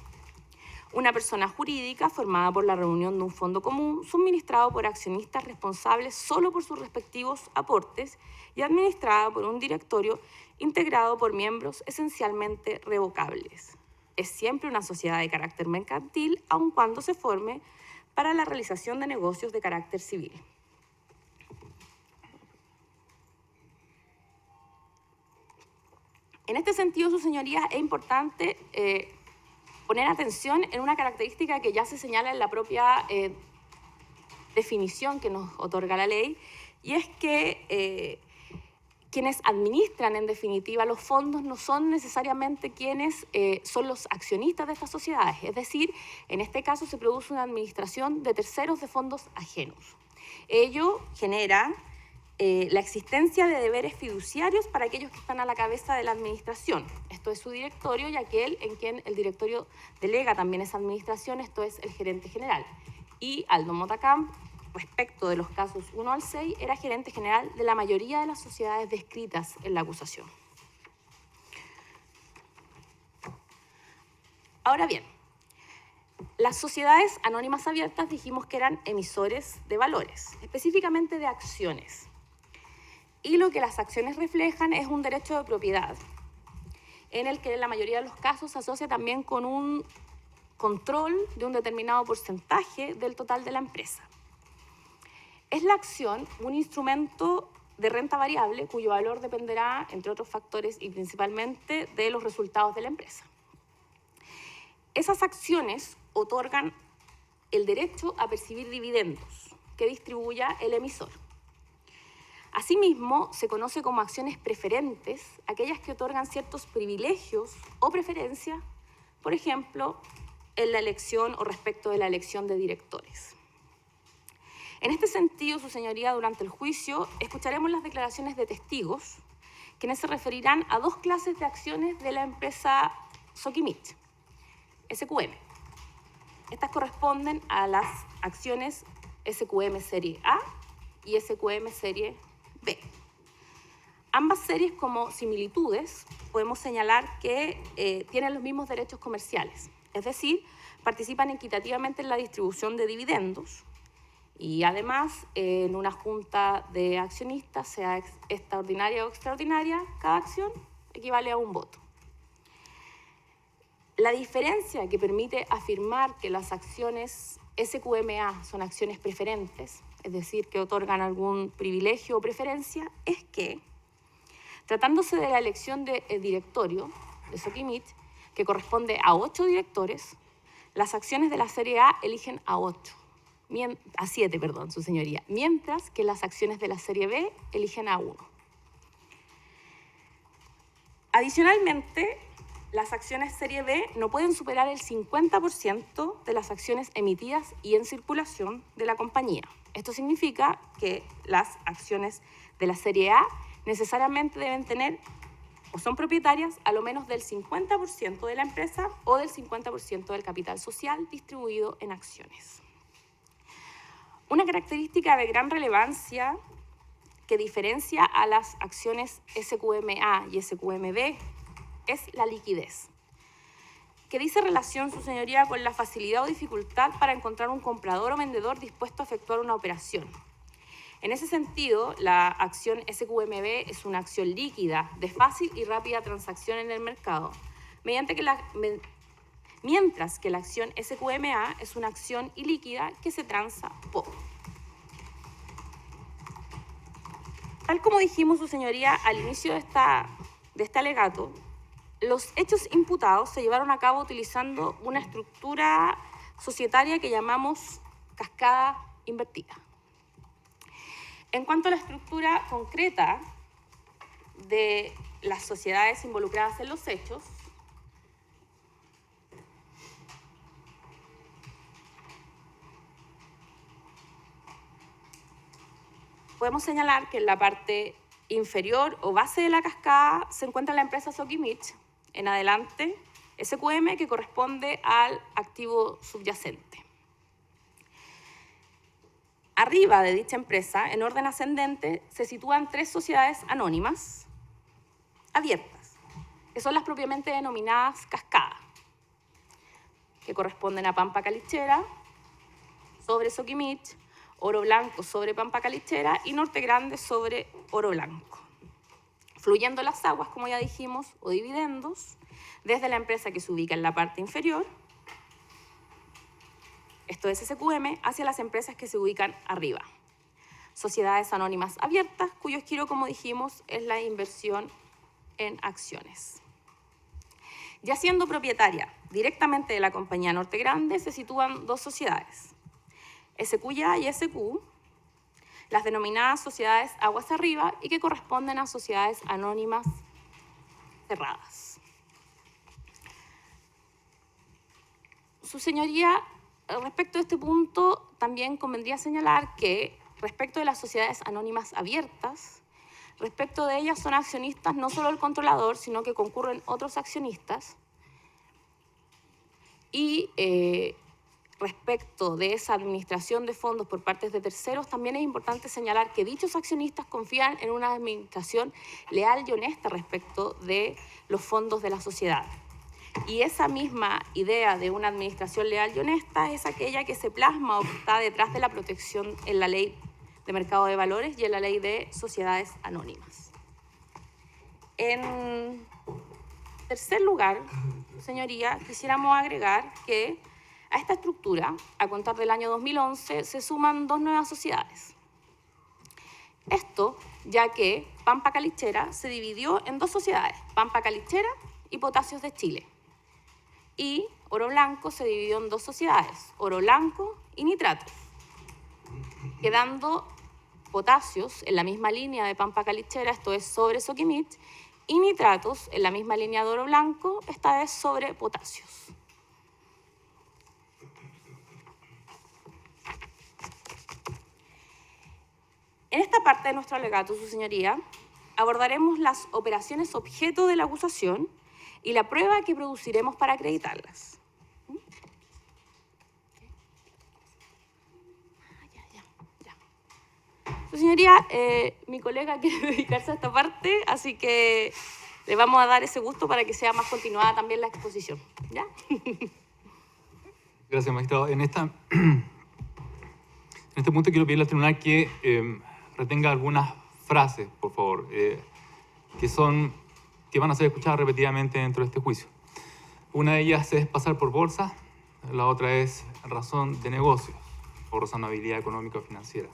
una persona jurídica formada por la reunión de un fondo común, suministrado por accionistas responsables solo por sus respectivos aportes y administrada por un directorio integrado por miembros esencialmente revocables. Es siempre una sociedad de carácter mercantil, aun cuando se forme para la realización de negocios de carácter civil. En este sentido, su señoría, es importante poner atención en una característica que ya se señala en la propia definición que nos otorga la ley, y es que quienes administran en definitiva los fondos no son necesariamente quienes son los accionistas de estas sociedades, es decir, en este caso se produce una administración de terceros de fondos ajenos. Ello genera la existencia de deberes fiduciarios para aquellos que están a la cabeza de la administración. Esto es su directorio y aquel en quien el directorio delega también esa administración, esto es el gerente general. Y Aldo Motacam, respecto de los casos 1 al 6, era gerente general de la mayoría de las sociedades descritas en la acusación. Ahora bien, las sociedades anónimas abiertas dijimos que eran emisores de valores, específicamente de acciones. Y lo que las acciones reflejan es un derecho de propiedad, en el que en la mayoría de los casos se asocia también con un control de un determinado porcentaje del total de la empresa. Es la acción un instrumento de renta variable cuyo valor dependerá, entre otros factores y principalmente, de los resultados de la empresa. Esas acciones otorgan el derecho a percibir dividendos que distribuya el emisor. Asimismo, se conoce como acciones preferentes aquellas que otorgan ciertos privilegios o preferencias, por ejemplo, en la elección o respecto de la elección de directores. En este sentido, su señoría, durante el juicio escucharemos las declaraciones de testigos, quienes se referirán a dos clases de acciones de la empresa Sokimich, SQM. Estas corresponden a las acciones SQM Serie A y SQM Serie B. Ambas series, como similitudes, podemos señalar que tienen los mismos derechos comerciales, es decir, participan equitativamente en la distribución de dividendos y además en una junta de accionistas, sea esta ordinaria o extraordinaria, cada acción equivale a un voto. La diferencia que permite afirmar que las acciones SQMA son acciones preferentes, es decir, que otorgan algún privilegio o preferencia, es que, tratándose de la elección del directorio de Sokimich, que corresponde a 8 directores, las acciones de la serie A eligen a 7, su señoría, mientras que las acciones de la serie B eligen a 1. Adicionalmente, las acciones serie B no pueden superar el 50% de las acciones emitidas y en circulación de la compañía. Esto significa que las acciones de la serie A necesariamente deben tener o son propietarias a lo menos del 50% de la empresa o del 50% del capital social distribuido en acciones. Una característica de gran relevancia que diferencia a las acciones SQMA y SQMB es la liquidez, que dice relación, su señoría, con la facilidad o dificultad para encontrar un comprador o vendedor dispuesto a efectuar una operación. En ese sentido, la acción SQMB es una acción líquida, de fácil y rápida transacción en el mercado, mientras que la acción SQMA es una acción ilíquida que se transa poco. Tal como dijimos, su señoría, al inicio de este alegato, los hechos imputados se llevaron a cabo utilizando una estructura societaria que llamamos cascada invertida. En cuanto a la estructura concreta de las sociedades involucradas en los hechos, podemos señalar que en la parte inferior o base de la cascada se encuentra la empresa Sokimich, en adelante SQM, que corresponde al activo subyacente. Arriba de dicha empresa, en orden ascendente, se sitúan 3 sociedades anónimas abiertas, que son las propiamente denominadas cascadas, que corresponden a Pampa Calichera, sobre Sokimich, Oro Blanco sobre Pampa Calichera y Norte Grande sobre Oro Blanco, fluyendo las aguas, como ya dijimos, o dividendos, desde la empresa que se ubica en la parte inferior, esto es SQM, hacia las empresas que se ubican arriba. Sociedades anónimas abiertas, cuyo giro, como dijimos, es la inversión en acciones. Ya siendo propietaria directamente de la compañía Norte Grande, se sitúan 2 sociedades, SQYA y SQ, las denominadas sociedades aguas arriba y que corresponden a sociedades anónimas cerradas. Su señoría, respecto a este punto, también convendría señalar que respecto de las sociedades anónimas abiertas, respecto de ellas son accionistas no solo el controlador, sino que concurren otros accionistas y respecto de esa administración de fondos por parte de terceros, también es importante señalar que dichos accionistas confían en una administración leal y honesta respecto de los fondos de la sociedad. Y esa misma idea de una administración leal y honesta es aquella que se plasma o que está detrás de la protección en la Ley de Mercado de Valores y en la Ley de Sociedades Anónimas. En tercer lugar, señoría, quisiéramos agregar que a esta estructura, a contar del año 2011, se suman 2 nuevas sociedades. Esto ya que Pampa Calichera se dividió en 2 sociedades, Pampa Calichera y Potasios de Chile. Y Oro Blanco se dividió en 2 sociedades, Oro Blanco y Nitratos, quedando Potasios en la misma línea de Pampa Calichera, esto es sobre Sokimich, y Nitratos en la misma línea de Oro Blanco, esta vez sobre Potasios. En esta parte de nuestro alegato, su señoría, abordaremos las operaciones objeto de la acusación y la prueba que produciremos para acreditarlas. Su señoría, mi colega quiere dedicarse a esta parte, así que le vamos a dar ese gusto para que sea más continuada también la exposición. ¿Ya? Gracias, magistrado. En este punto quiero pedirle al tribunal que retenga algunas frases, por favor, que van a ser escuchadas repetidamente dentro de este juicio. Una de ellas es pasar por bolsa, la otra es razón de negocios o razonabilidad económica o financiera.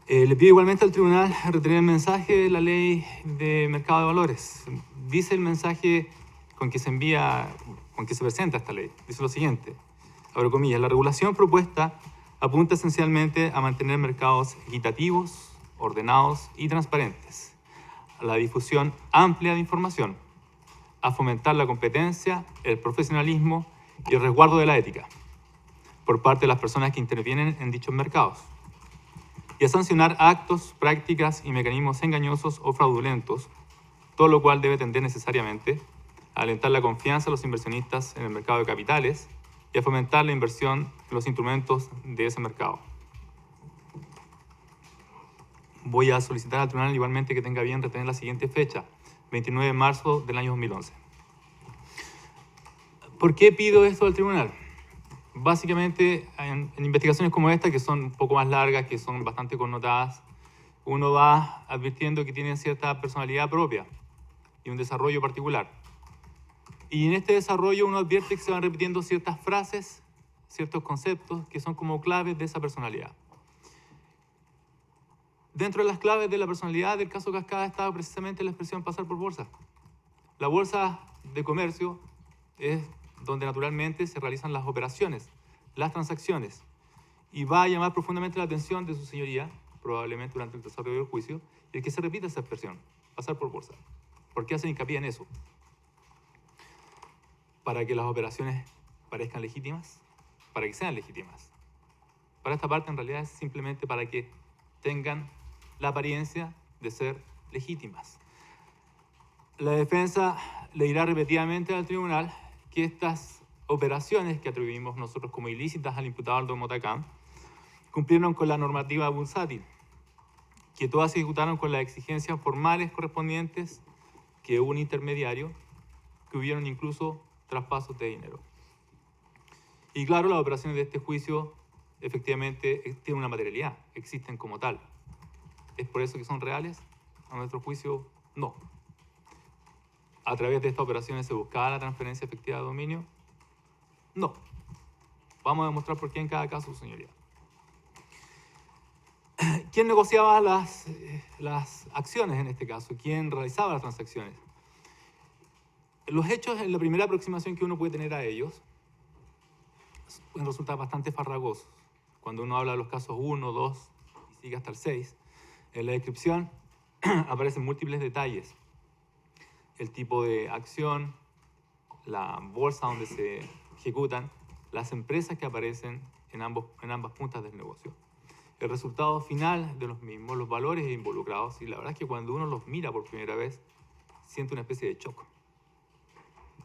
Le pido igualmente al tribunal retener el mensaje de la Ley de Mercado de Valores. Dice el mensaje con que se presenta esta ley. Dice lo siguiente, abro comillas, la regulación propuesta apunta esencialmente a mantener mercados equitativos, ordenados y transparentes, a la difusión amplia de información, a fomentar la competencia, el profesionalismo y el resguardo de la ética por parte de las personas que intervienen en dichos mercados, y a sancionar actos, prácticas y mecanismos engañosos o fraudulentos, todo lo cual debe tender necesariamente a alentar la confianza de los inversionistas en el mercado de capitales y a fomentar la inversión en los instrumentos de ese mercado. Voy a solicitar al tribunal igualmente que tenga bien retener la siguiente fecha, 29 de marzo del año 2011. ¿Por qué pido esto al tribunal? Básicamente, en investigaciones como esta, que son un poco más largas, que son bastante connotadas, uno va advirtiendo que tienen cierta personalidad propia y un desarrollo particular. Y en este desarrollo uno advierte que se van repitiendo ciertas frases, ciertos conceptos que son como claves de esa personalidad. Dentro de las claves de la personalidad del caso Cascada estaba precisamente la expresión pasar por bolsa. La bolsa de comercio es donde naturalmente se realizan las operaciones, las transacciones, y va a llamar profundamente la atención de su señoría, probablemente durante el desarrollo del juicio, el que se repita esa expresión, pasar por bolsa. ¿Por qué hacen hincapié en eso? Para que las operaciones parezcan legítimas, para que sean legítimas. Para esta parte, en realidad, es simplemente para que tengan la apariencia de ser legítimas. La defensa le dirá repetidamente al tribunal que estas operaciones que atribuimos nosotros como ilícitas al imputado Aldo Mota Camp cumplieron con la normativa bursátil, que todas se ejecutaron con las exigencias formales correspondientes, que hubo un intermediario, que hubieron incluso traspasos de dinero. Y claro, las operaciones de este juicio efectivamente tienen una materialidad, existen como tal. ¿Es por eso que son reales? A nuestro juicio, no. ¿A través de estas operaciones se buscaba la transferencia efectiva de dominio? No. Vamos a demostrar por qué en cada caso, señoría. ¿Quién negociaba las acciones en este caso? ¿Quién realizaba las transacciones? Los hechos, en la primera aproximación que uno puede tener a ellos, pueden resultar bastante farragosos. Cuando uno habla de los casos 1, 2 y sigue hasta el 6, en la descripción aparecen múltiples detalles. El tipo de acción, la bolsa donde se ejecutan, las empresas que aparecen en ambas puntas del negocio. El resultado final de los mismos, los valores involucrados, y la verdad es que cuando uno los mira por primera vez, siente una especie de shock,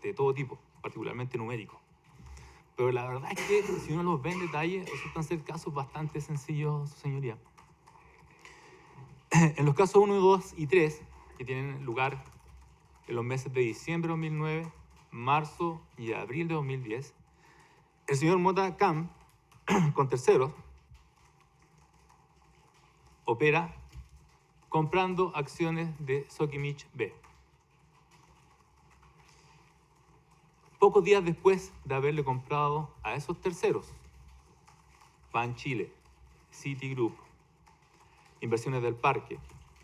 de todo tipo, particularmente numérico. Pero la verdad es que si uno los ve en detalle, resultan ser casos bastante sencillos, señoría. En los casos 1, 2 y 3, que tienen lugar en los meses de diciembre de 2009, marzo y abril de 2010, el señor Mota Camp, con terceros, opera comprando acciones de Sokimich B. Pocos días después de haberle comprado a esos terceros, Pan Chile, Citigroup, Inversiones del Parque,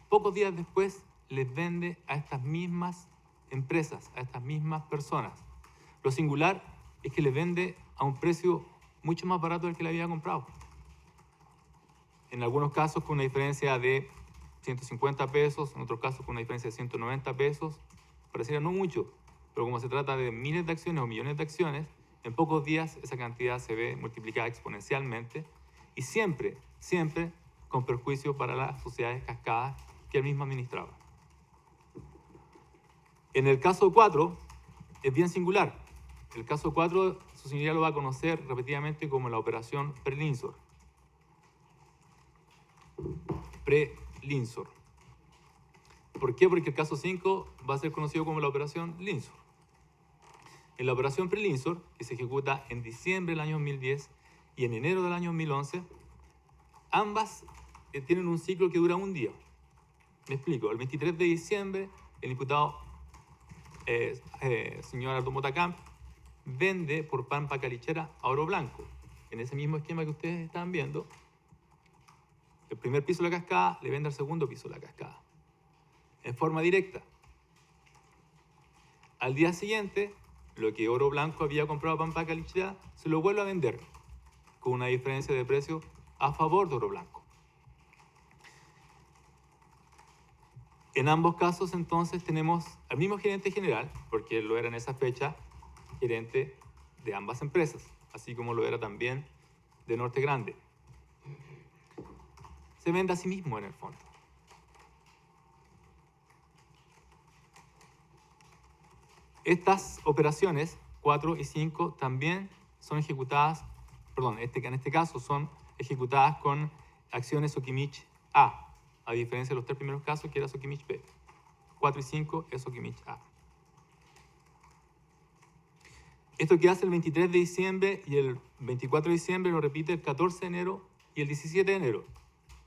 pocos días después les vende a estas mismas empresas, a estas mismas personas. Lo singular es que les vende a un precio mucho más barato del que le había comprado. En algunos casos con una diferencia de 150 pesos, en otros casos con una diferencia de 190 pesos, pareciera no mucho, pero como se trata de miles de acciones o millones de acciones, en pocos días esa cantidad se ve multiplicada exponencialmente y siempre, siempre con perjuicio para las sociedades cascadas que él mismo administraba. En el caso 4 es bien singular. El caso 4, su señoría lo va a conocer repetidamente como la operación Pre-Linsor. Pre-Linsor. ¿Por qué? Porque el caso 5 va a ser conocido como la operación Linsor. En la operación Pre-Linsor, que se ejecuta en diciembre del año 2010 y en enero del año 2011, ambas tienen un ciclo que dura un día. Me explico. El 23 de diciembre, el imputado señor Aldo Mota Camp vende por Pampa Calichera a Oro Blanco. En ese mismo esquema que ustedes están viendo, el primer piso de la cascada le vende al segundo piso de la cascada, en forma directa. Al día siguiente, lo que Oro Blanco había comprado a Pampa Calichera se lo vuelve a vender, con una diferencia de precio a favor de Oro Blanco. En ambos casos, entonces, tenemos al mismo gerente general, porque lo era en esa fecha gerente de ambas empresas, así como lo era también de Norte Grande. Se vende a sí mismo en el fondo. Estas operaciones, 4 y 5, también son ejecutadas, en este caso son ejecutadas con acciones Sokimich A diferencia de los 3 primeros casos que era Sokimich B. 4 y 5 es Sokimich A. Esto que hace el 23 de diciembre y el 24 de diciembre lo repite el 14 de enero y el 17 de enero.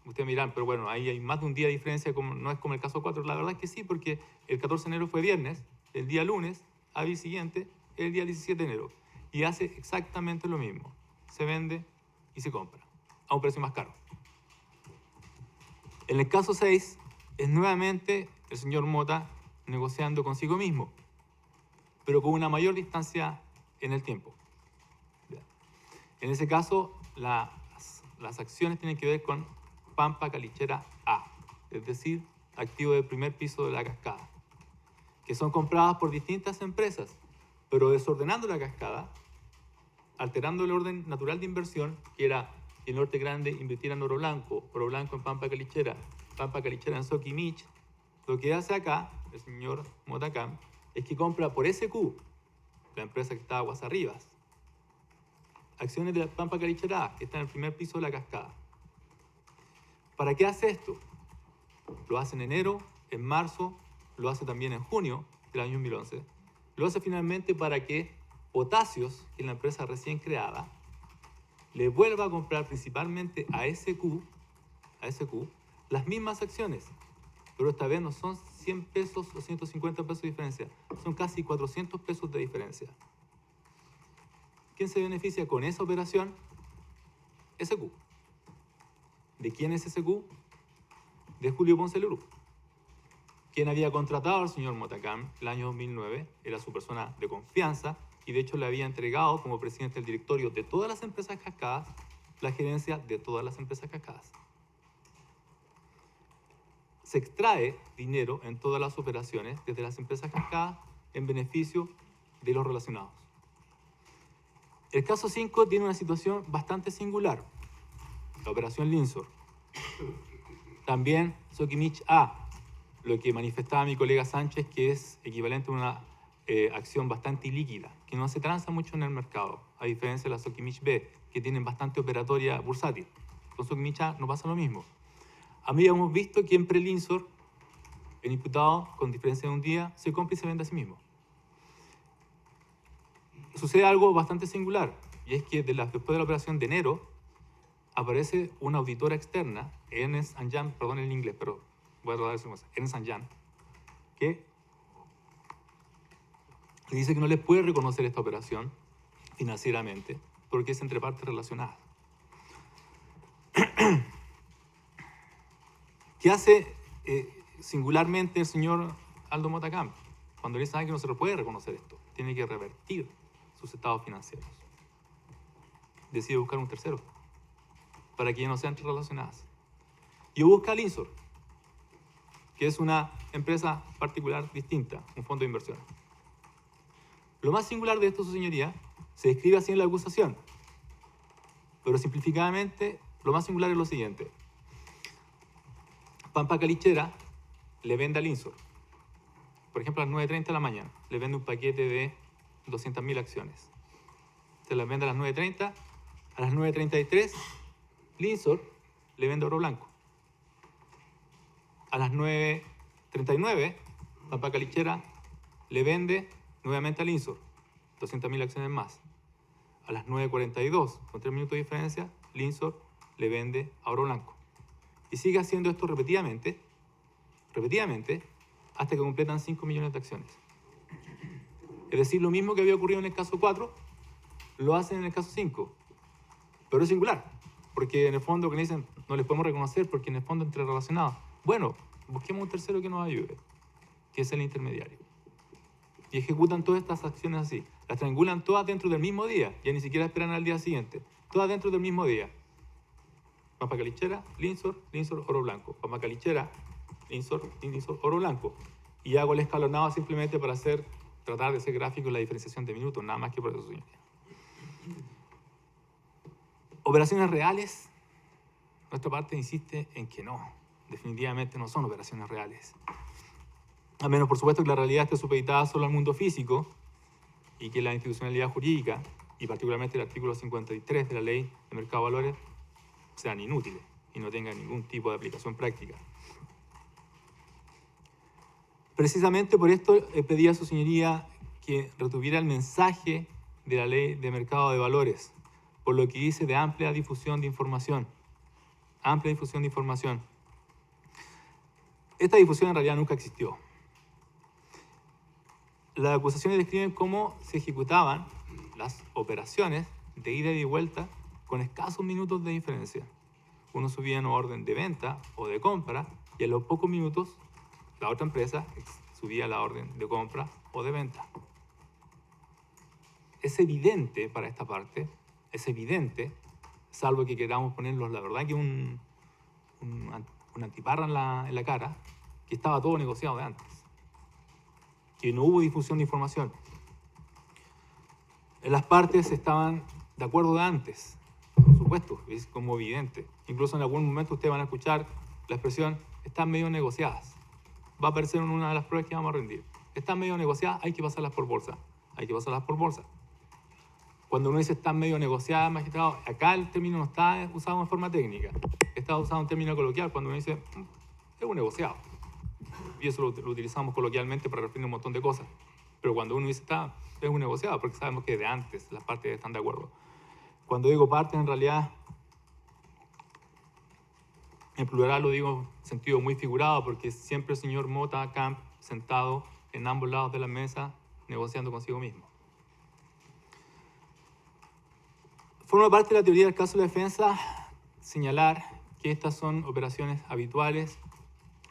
Ustedes miran, pero bueno, ahí hay más de un día de diferencia, no es como el caso 4. La verdad es que sí, porque el 14 de enero fue viernes, el día lunes, hábil siguiente, el día 17 de enero. Y hace exactamente lo mismo. Se vende y se compra a un precio más caro. En el caso 6, es nuevamente el señor Mota negociando consigo mismo. pero con una mayor distancia en el tiempo. En ese caso, las acciones tienen que ver con Pampa Calichera A, es decir, activo del primer piso de la cascada, que son compradas por distintas empresas, pero desordenando la cascada, alterando el orden natural de inversión, que era que el Norte Grande invirtiera en Oro Blanco en Pampa Calichera en Soquimich. Lo que hace acá el señor Motacam es que compra por SQ, la empresa que está aguas arriba, acciones de la Pampa Calichera A, que está en el primer piso de la cascada. ¿Para qué hace esto? Lo hace en enero, en marzo, lo hace también en junio del año 2011. Lo hace finalmente para que Potasios, que es la empresa recién creada, le vuelva a comprar principalmente a SQ las mismas acciones, pero esta vez no son 100 pesos o 150 pesos de diferencia, son casi 400 pesos de diferencia. ¿Quién se beneficia con esa operación? SQ. ¿De quién es SQ? De Julio Ponce Lerú, quien había contratado al señor Motacam el año 2009, era su persona de confianza, y de hecho le había entregado como presidente del directorio de todas las empresas cascadas la gerencia de todas las empresas cascadas. Se extrae dinero en todas las operaciones desde las empresas cascadas en beneficio de los relacionados. El caso 5 tiene una situación bastante singular, la operación Linsor. También Soquimich A, lo que manifestaba mi colega Sánchez, que es equivalente a una acción bastante ilíquida, que no se transa mucho en el mercado, a diferencia de la Soquimich B, que tienen bastante operatoria bursátil. Con Soquimich A no pasa lo mismo. A mí hemos visto que en pre-Linsor, el imputado, con diferencia de un día, se compra y se vende a sí mismo. Sucede algo bastante singular, y es que después de la operación de enero, aparece una auditora externa, Ernst & Young, perdón el inglés, pero voy a tratar de decir Ernst & Young, que le dice que no le puede reconocer esta operación financieramente porque es entre partes relacionadas. ¿Qué hace singularmente el señor Aldo Motacam? Cuando él sabe que no se lo puede reconocer esto, tiene que revertir sus estados financieros. Decide buscar un tercero para que ya no sean relacionadas. Y busca a Linsor, que es una empresa particular distinta, un fondo de inversión. Lo más singular de esto, su señoría, se describe así en la acusación, pero simplificadamente lo más singular es lo siguiente. Pampa Calichera le vende a Linsor, por ejemplo, a las 9:30 de la mañana, le vende un paquete de 200.000 acciones. Se las vende a las 9:30, a las 9:33, Linsor le vende Oro Blanco. A las 9:39, Pampa Calichera le vende nuevamente a Linsor, 200.000 acciones más. A las 9:42, con 3 minutos de diferencia, Linsor le vende a Oro Blanco. Y sigue haciendo esto repetidamente, hasta que completan 5 millones de acciones. Es decir, lo mismo que había ocurrido en el caso 4, lo hacen en el caso 5. Pero es singular, porque en el fondo que le dicen, no les podemos reconocer porque en el fondo entre relacionados. Bueno, busquemos un tercero que nos ayude, que es el intermediario. Y ejecutan todas estas acciones así. Las triangulan todas dentro del mismo día, ya ni siquiera esperan al día siguiente. Todas dentro del mismo día. Pampa Calichera, Linsor, Oro Blanco. Pampa Calichera, Linsor, Oro Blanco. Y hago el escalonado simplemente para tratar de hacer gráfico en la diferenciación de minutos, nada más que por eso, señoría. Operaciones reales, nuestra parte insiste en que no, definitivamente no son operaciones reales. A menos, por supuesto, que la realidad esté supeditada solo al mundo físico y que la institucionalidad jurídica, y particularmente el artículo 53 de la Ley de Mercado de Valores, sean inútiles y no tengan ningún tipo de aplicación práctica. Precisamente por esto pedí a su señoría que retuviera el mensaje de la Ley de Mercado de Valores, por lo que dice de amplia difusión de información. Amplia difusión de información. Esta difusión en realidad nunca existió. Las acusaciones describen cómo se ejecutaban las operaciones de ida y de vuelta con escasos minutos de diferencia. Uno subía en orden de venta o de compra y a los pocos minutos la otra empresa subía la orden de compra o de venta. es evidente para esta parte, es evidente, salvo que queramos ponernos, la verdad, que un antiparra en la cara, que estaba todo negociado de antes, que no hubo difusión de información. Las partes estaban de acuerdo de antes, por supuesto, es como evidente. Incluso en algún momento ustedes van a escuchar la expresión, están medio negociadas. Va a aparecer en una de las pruebas que vamos a rendir. Están medio negociadas, hay que pasarlas por bolsa. Hay que pasarlas por bolsa. Cuando uno dice están medio negociadas, magistrado, acá el término no está usado en forma técnica. Está usado en término coloquial cuando uno dice, es un negociado. Y eso lo utilizamos coloquialmente para referir a un montón de cosas. Pero cuando uno dice es un negociado, porque sabemos que de antes las partes están de acuerdo. Cuando digo partes, en realidad, en plural lo digo en sentido muy figurado, porque siempre el señor Mota Camp sentado en ambos lados de la mesa, negociando consigo mismo. Forma parte de la teoría del caso de la defensa señalar que estas son operaciones habituales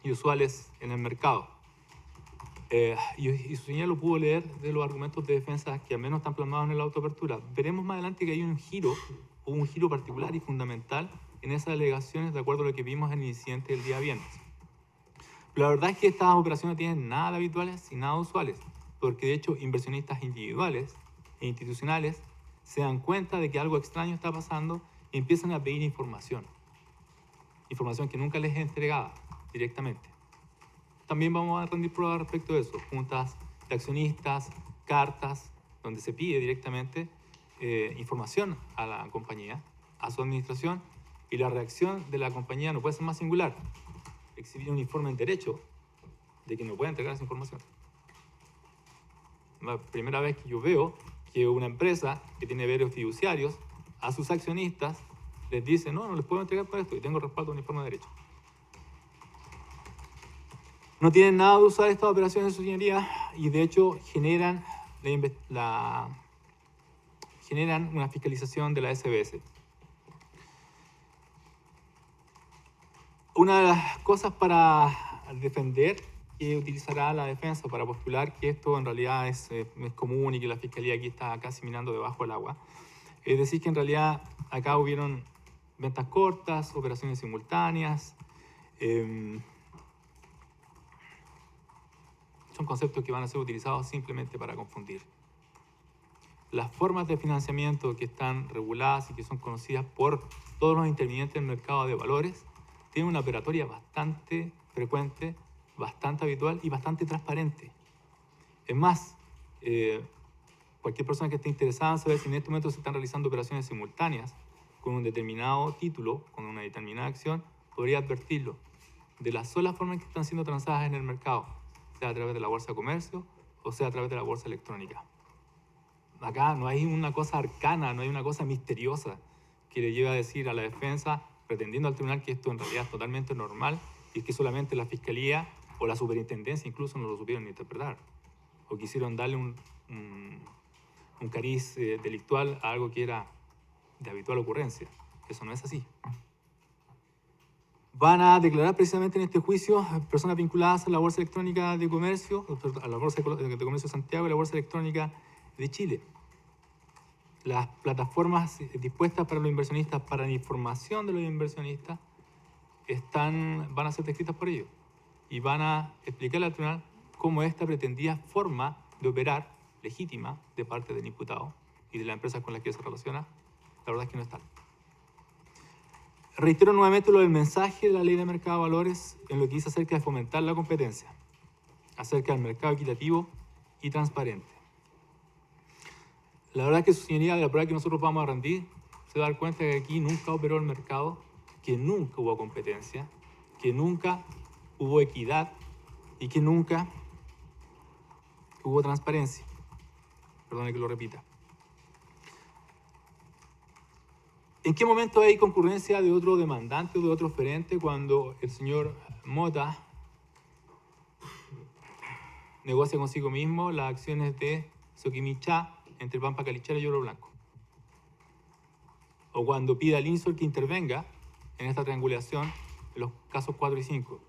y usuales en el mercado. Y su señal lo pudo leer de los argumentos de defensa que al menos están plasmados en la autoapertura. Veremos más adelante que hay un giro particular y fundamental en esas alegaciones de acuerdo a lo que vimos en el incidente del día viernes. Pero la verdad es que estas operaciones no tienen nada de habituales y nada de usuales, porque de hecho inversionistas individuales e institucionales se dan cuenta de que algo extraño está pasando y empiezan a pedir información. Información que nunca les es entregada directamente. También vamos a rendir pruebas respecto de eso. Juntas de accionistas, cartas, donde se pide directamente información a la compañía, a su administración, y la reacción de la compañía no puede ser más singular. Exhibir un informe en derecho de que no puede entregar esa información. La primera vez que yo veo que una empresa que tiene deberes fiduciarios a sus accionistas les dice, no les puedo entregar por esto y tengo respaldo de un informe de derecho. No tienen nada de usar estas operaciones de su señoría y de hecho generan una fiscalización de la SBS. Una de las cosas para defender que utilizará la defensa para postular que esto en realidad es común y que la fiscalía aquí está casi minando debajo del agua, es decir que en realidad acá hubieron ventas cortas, operaciones simultáneas, son conceptos que van a ser utilizados simplemente para confundir. Las formas de financiamiento que están reguladas y que son conocidas por todos los intervinientes del mercado de valores tienen una operatoria bastante frecuente, bastante habitual y bastante transparente. Es más, cualquier persona que esté interesada en saber si en este momento se están realizando operaciones simultáneas con un determinado título, con una determinada acción, podría advertirlo de las solas formas en que están siendo transadas en el mercado, sea a través de la bolsa de comercio o sea a través de la bolsa electrónica. Acá no hay una cosa arcana, no hay una cosa misteriosa que le lleve a decir a la defensa, pretendiendo al tribunal que esto en realidad es totalmente normal y que solamente la fiscalía o la superintendencia incluso no lo supieron interpretar o quisieron darle un cariz delictual a algo que era de habitual ocurrencia. Eso no es así. Van a declarar precisamente en este juicio personas vinculadas a la Bolsa Electrónica de Comercio, a la Bolsa de Comercio de Santiago y la Bolsa Electrónica de Chile. Las plataformas dispuestas para los inversionistas, para la información de los inversionistas, van a ser descritas por ellos y van a explicarle al tribunal cómo esta pretendida forma de operar legítima de parte del imputado y de la empresa con la que se relaciona, la verdad es que no es tal. Reitero nuevamente lo del mensaje de la Ley de Mercado de Valores en lo que dice acerca de fomentar la competencia, acerca del mercado equitativo y transparente. La verdad es que su señoría, de la prueba que nosotros vamos a rendir, se va a dar cuenta que aquí nunca operó el mercado, que nunca hubo competencia, que nunca hubo equidad y que nunca hubo transparencia. Perdone que lo repita. ¿En qué momento hay concurrencia de otro demandante o de otro oferente cuando el señor Mota negocia consigo mismo las acciones de Soquimich entre Pampa Calichara y Oro Blanco? O cuando pide al INSOR que intervenga en esta triangulación en los casos 4 y 5.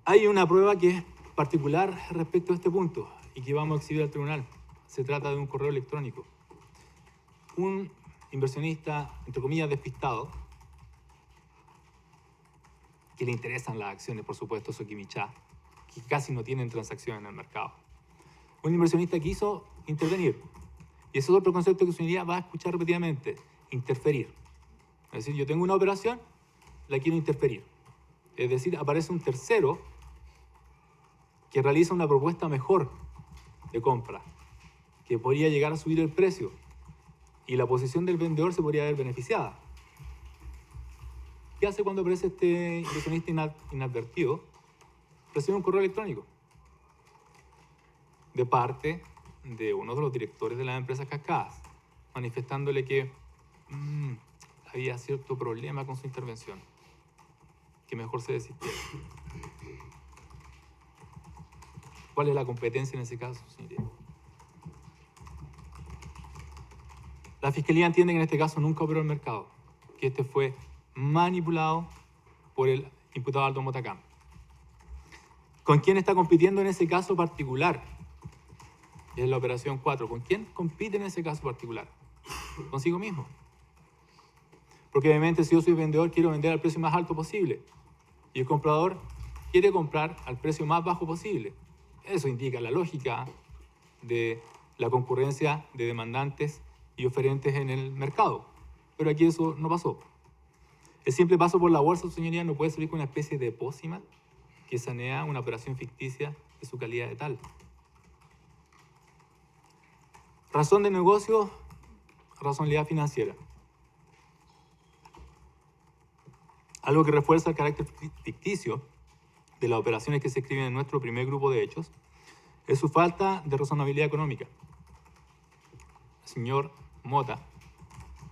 Hay una prueba que es particular respecto a este punto y que vamos a exhibir al tribunal. Se trata de un correo electrónico. Un inversionista, entre comillas, despistado, que le interesan las acciones, por supuesto, Soquimich, que casi no tienen transacciones en el mercado. Un inversionista quiso intervenir. Y ese es otro concepto que su señoría va a escuchar repetidamente, interferir. Es decir, yo tengo una operación, la quiero interferir. Es decir, aparece un tercero que realiza una propuesta mejor de compra, que podría llegar a subir el precio y la posición del vendedor se podría ver beneficiada. ¿Qué hace cuando aparece este inversionista inadvertido? Recibe un correo electrónico de parte de uno de los directores de las empresas cascadas, manifestándole que había cierto problema con su intervención, que mejor se desistiera. ¿Cuál es la competencia en ese caso, señoría? La Fiscalía entiende que en este caso nunca operó el mercado, que este fue manipulado por el imputado Aldo Motacán. ¿Con quién está compitiendo en ese caso particular? Es la operación 4. ¿Con quién compite en ese caso particular? Consigo mismo. Porque obviamente si yo soy vendedor quiero vender al precio más alto posible y el comprador quiere comprar al precio más bajo posible. Eso indica la lógica de la concurrencia de demandantes y oferentes en el mercado. Pero aquí eso no pasó. El simple paso por la bolsa, señoría, no puede servir como una especie de pócima que sanea una operación ficticia de su calidad de tal. Razón de negocio, razonabilidad financiera. Algo que refuerza el carácter ficticio de las operaciones que se escriben en nuestro primer grupo de hechos es su falta de razonabilidad económica. El señor Mota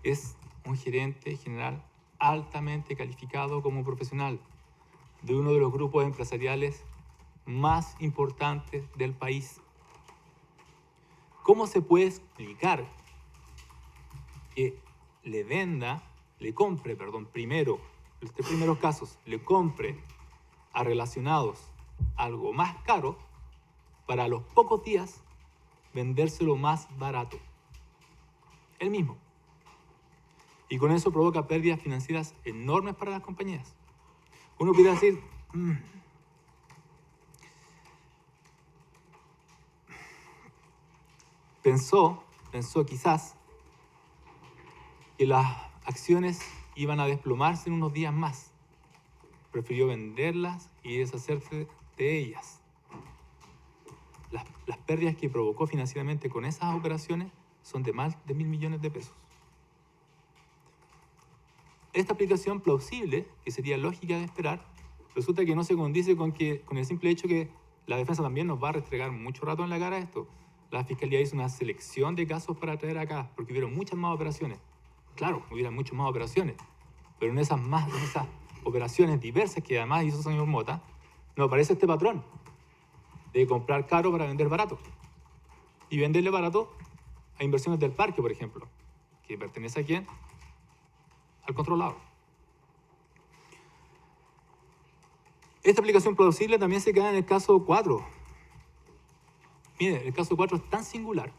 es un gerente general altamente calificado como profesional de uno de los grupos empresariales más importantes del país. ¿Cómo se puede explicar que primero, los 3 primeros casos, le compre a relacionados algo más caro para a los pocos días vendérselo más barato? Él mismo. Y con eso provoca pérdidas financieras enormes para las compañías. Uno pudiera decir, pensó quizás que las acciones iban a desplomarse en unos días más. Prefirió venderlas y deshacerse de ellas. Las pérdidas que provocó financieramente con esas operaciones son de más de 1.000 millones de pesos. Esta aplicación plausible, que sería lógica de esperar, resulta que no se condice con el simple hecho que la defensa también nos va a restregar mucho rato en la cara esto. La Fiscalía hizo una selección de casos para traer acá, porque hubieron muchas más operaciones. Claro, hubieran muchas más operaciones, pero en esas operaciones diversas que además hizo el señor Mota, nos aparece este patrón de comprar caro para vender barato. Y venderle barato a Inversiones del Parque, por ejemplo, que pertenece a quién? Al controlado. Esta aplicación plausible también se queda en el caso 4. Mire, el caso 4 es tan singular,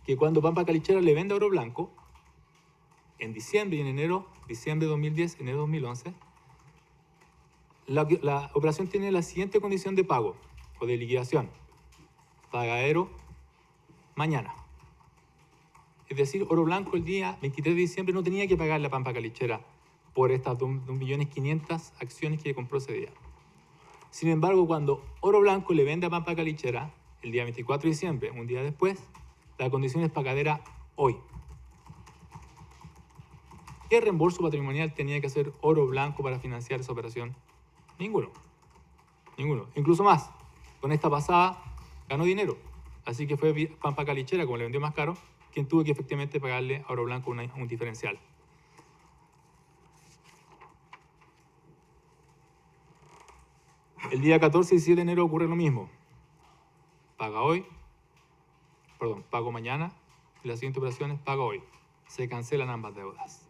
que cuando Pampa Calichera le vende a Oro Blanco, en diciembre y en enero, diciembre de 2010, enero de 2011, la operación tiene la siguiente condición de pago o de liquidación. Pagadero mañana. Es decir, Oro Blanco el día 23 de diciembre no tenía que pagarle a Pampa Calichera por estas 2.500.000 acciones que compró ese día. Sin embargo, cuando Oro Blanco le vende a Pampa Calichera el día 24 de diciembre, un día después, la condición es pagadera hoy. ¿Qué reembolso patrimonial tenía que hacer Oro Blanco para financiar esa operación? Ninguno. Incluso más, con esta pasada ganó dinero. Así que fue Pampa Calichera, como le vendió más caro, quien tuvo que efectivamente pagarle a Oro Blanco un diferencial. El día 14 y 17 de enero ocurre lo mismo. Pago mañana, y las siguientes operaciones pago hoy. Se cancelan ambas deudas.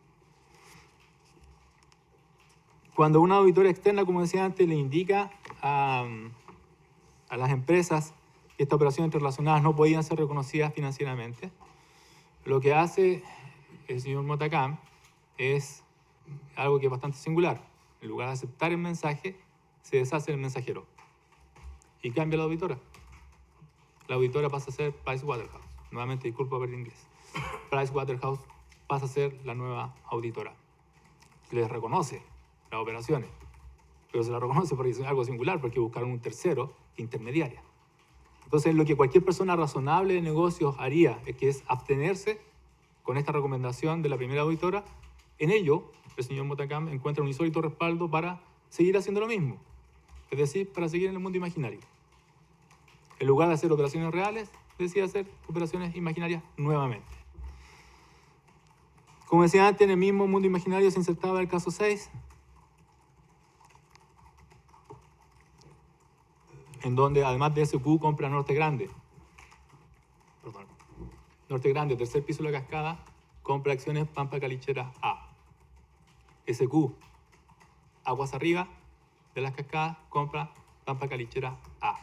Cuando una auditoría externa, como decía antes, le indica a las empresas que estas operaciones interrelacionadas no podían ser reconocidas financieramente, lo que hace el señor Motacam es algo que es bastante singular. En lugar de aceptar el mensaje, se deshace el mensajero y cambia la auditora. La auditora pasa a ser Pricewaterhouse. Nuevamente, disculpa por el inglés. Pricewaterhouse pasa a ser la nueva auditora. Les reconoce las operaciones, pero se las reconoce porque es algo singular, porque buscaron un tercero intermediaria. Entonces, lo que cualquier persona razonable de negocios haría es abstenerse con esta recomendación de la primera auditora. En ello, el señor Motacam encuentra un insólito respaldo para seguir haciendo lo mismo, es decir, para seguir en el mundo imaginario. En lugar de hacer operaciones reales, decide hacer operaciones imaginarias nuevamente. Como decía antes, en el mismo mundo imaginario se insertaba el caso 6, en donde además de SQ compra Norte Grande. Norte Grande, tercer piso de la cascada, compra acciones Pampa Calichera A. SQ, aguas arriba de las cascadas, compra Pampa Calichera A.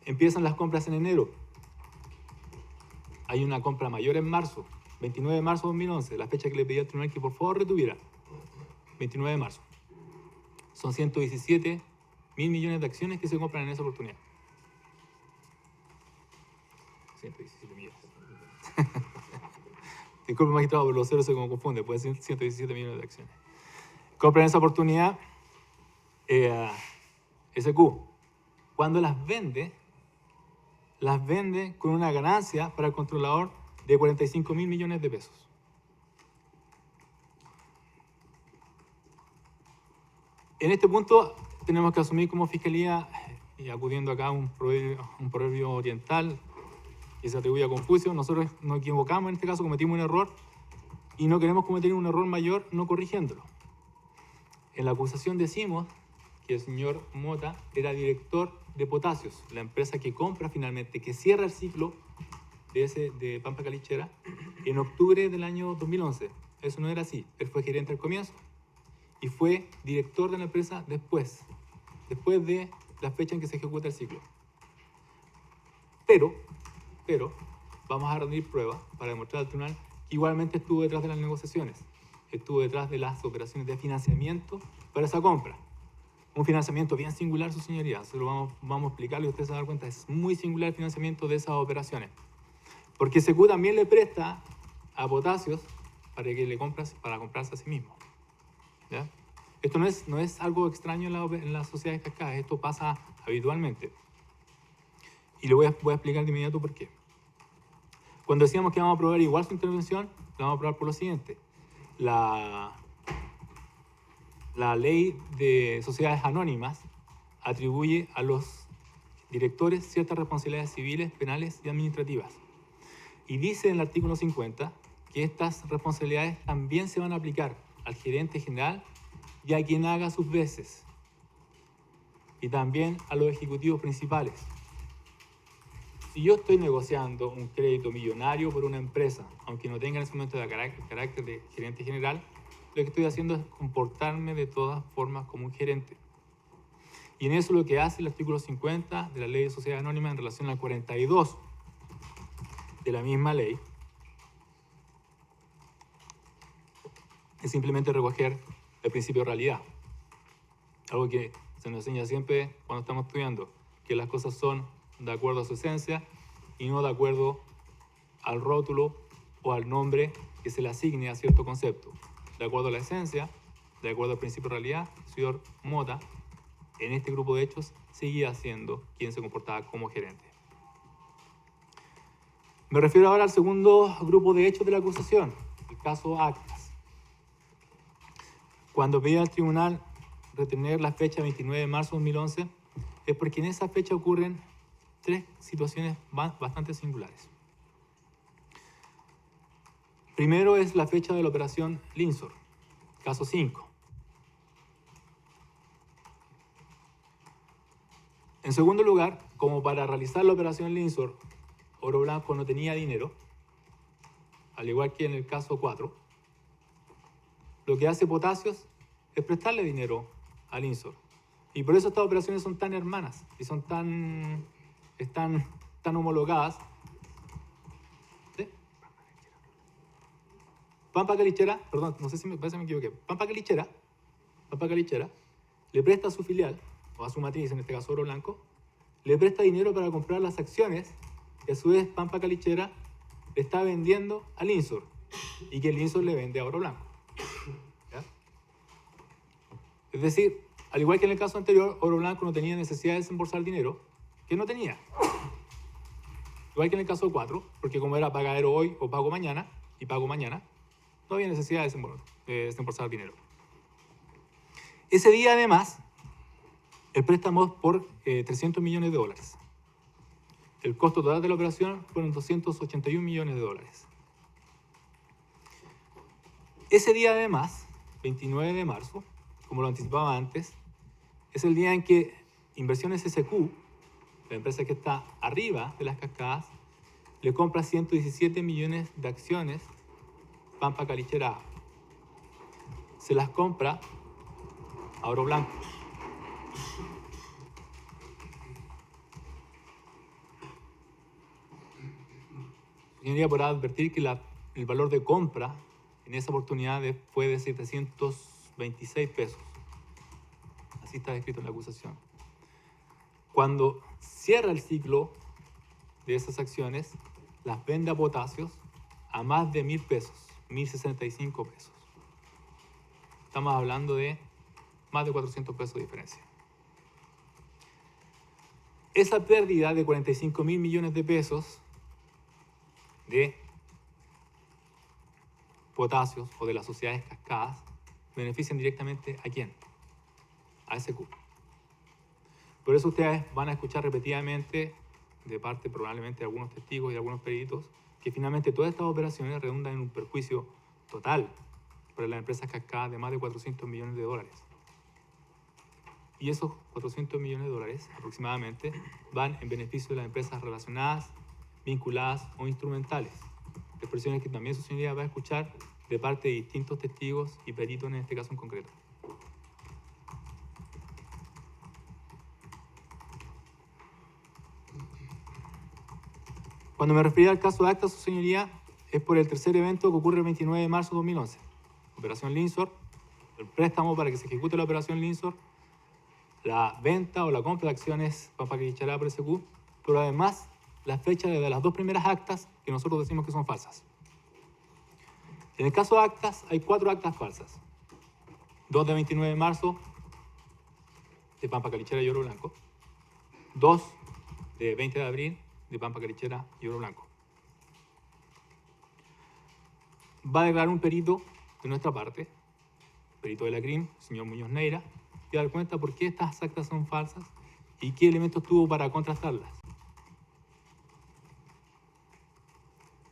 Empiezan las compras en enero. Hay una compra mayor en marzo, 29 de marzo de 2011, la fecha que le pedí al tribunal que por favor retuviera. 29 de marzo. Son 117 mil millones de acciones que se compran en esa oportunidad. 117 millones. Disculpe, magistrado, pero los ceros se confunde. Puede ser 117 millones de acciones. Compran en esa oportunidad SQ. Cuando las vende con una ganancia para el controlador de 45 mil millones de pesos. En este punto tenemos que asumir como fiscalía, y acudiendo acá a un proverbio oriental que se atribuye a Confucio, nosotros nos equivocamos, en este caso cometimos un error y no queremos cometer un error mayor no corrigiéndolo. En la acusación decimos que el señor Mota era director de Potasios, la empresa que compra finalmente, que cierra el ciclo de Pampa Calichera en octubre del año 2011. Eso no era así. Él fue gerente al comienzo y fue director de la empresa después de la fecha en que se ejecuta el ciclo. Pero vamos a reunir pruebas para demostrar al tribunal que igualmente estuvo detrás de las negociaciones, estuvo detrás de las operaciones de financiamiento para esa compra. Un financiamiento bien singular, su señoría, se lo vamos a explicarle y usted se va a dar cuenta, es muy singular el financiamiento de esas operaciones. Porque SQ también le presta a Potasios para que le compras, para comprarse a sí mismo. ¿Ya? Esto no es algo extraño en las sociedades cascadas, esto pasa habitualmente. Y le voy a explicar de inmediato por qué. Cuando decíamos que vamos a aprobar igual su intervención, la vamos a aprobar por lo siguiente. La ley de sociedades anónimas atribuye a los directores ciertas responsabilidades civiles, penales y administrativas. Y dice en el artículo 50 que estas responsabilidades también se van a aplicar al gerente general y a quien haga sus veces. Y también a los ejecutivos principales. Si yo estoy negociando un crédito millonario por una empresa, aunque no tenga en ese momento el carácter de gerente general, lo que estoy haciendo es comportarme de todas formas como un gerente. Y en eso lo que hace el artículo 50 de la Ley de Sociedades Anónimas en relación al 42 de la misma ley es simplemente recoger el principio de realidad. Algo que se nos enseña siempre cuando estamos estudiando, que las cosas son de acuerdo a su esencia y no de acuerdo al rótulo o al nombre que se le asigne a cierto concepto. De acuerdo a la esencia, de acuerdo al principio de realidad, el señor Mota, en este grupo de hechos, seguía siendo quien se comportaba como gerente. Me refiero ahora al segundo grupo de hechos de la acusación, el caso Actas. Cuando pedí al tribunal retener la fecha 29 de marzo de 2011, es porque en esa fecha ocurren tres situaciones bastante singulares. Primero es la fecha de la operación Linsor, caso 5. En segundo lugar, como para realizar la operación Linsor, Oro Blanco no tenía dinero, al igual que en el caso 4, lo que hace Potasios es prestarle dinero a Linsor. Y por eso estas operaciones son tan hermanas y son tan homologadas. ¿Sí? Pampa Calichera, perdón, no sé si parece que me equivoqué. Pampa Calichera le presta a su filial, o a su matriz, en este caso Oro Blanco, le presta dinero para comprar las acciones que a su vez Pampa Calichera le está vendiendo al Insur y que el Insur le vende a Oro Blanco. ¿Ya? Es decir, al igual que en el caso anterior, Oro Blanco no tenía necesidad de desembolsar dinero, que no tenía. Igual que en el caso 4, porque como era pagadero hoy o pago mañana, no había necesidad de desembolsar dinero. Ese día, además, el préstamo es por $300 millones. El costo total de la operación fueron $281 millones. Ese día, además, 29 de marzo, como lo anticipaba antes, es el día en que Inversiones SQ, la empresa que está arriba de las cascadas, le compra 117 millones de acciones Pampa Calichera. Se las compra a Oro Blanco. Señoría, podrá advertir que el valor de compra en esa oportunidad fue de 726 pesos. Así está escrito en la acusación. Cuando cierra el ciclo de esas acciones, las vende a Potasios a más de 1.000 pesos, 1.065 pesos. Estamos hablando de más de 400 pesos de diferencia. Esa pérdida de 45.000 millones de pesos de Potasios o de las sociedades cascadas benefician directamente ¿a quién? A SQ. Por eso ustedes van a escuchar repetidamente de parte probablemente de algunos testigos y de algunos peritos que finalmente todas estas operaciones redundan en un perjuicio total para las empresas cascadas de más de 400 millones de dólares. Y esos 400 millones de dólares aproximadamente van en beneficio de las empresas relacionadas, vinculadas o instrumentales. Expresiones que también su señoría va a escuchar de parte de distintos testigos y peritos en este caso en concreto. Cuando me refería al caso de acta, su señoría, es por el tercer evento que ocurre el 29 de marzo de 2011. Operación Linsor, el préstamo para que se ejecute la operación Linsor, la venta o la compra de acciones Pampa Calichera por SQ, pero además la fecha de las dos primeras actas que nosotros decimos que son falsas. En el caso de actas, hay 4 actas falsas. 2 de 29 de marzo de Pampa Calichera y Oro Blanco. 2 de 20 de abril de Pampa Calichera y Oro Blanco. Va a declarar un perito de nuestra parte, perito de la CRIM, señor Muñoz Neira, y dar cuenta por qué estas actas son falsas y qué elementos tuvo para contrastarlas.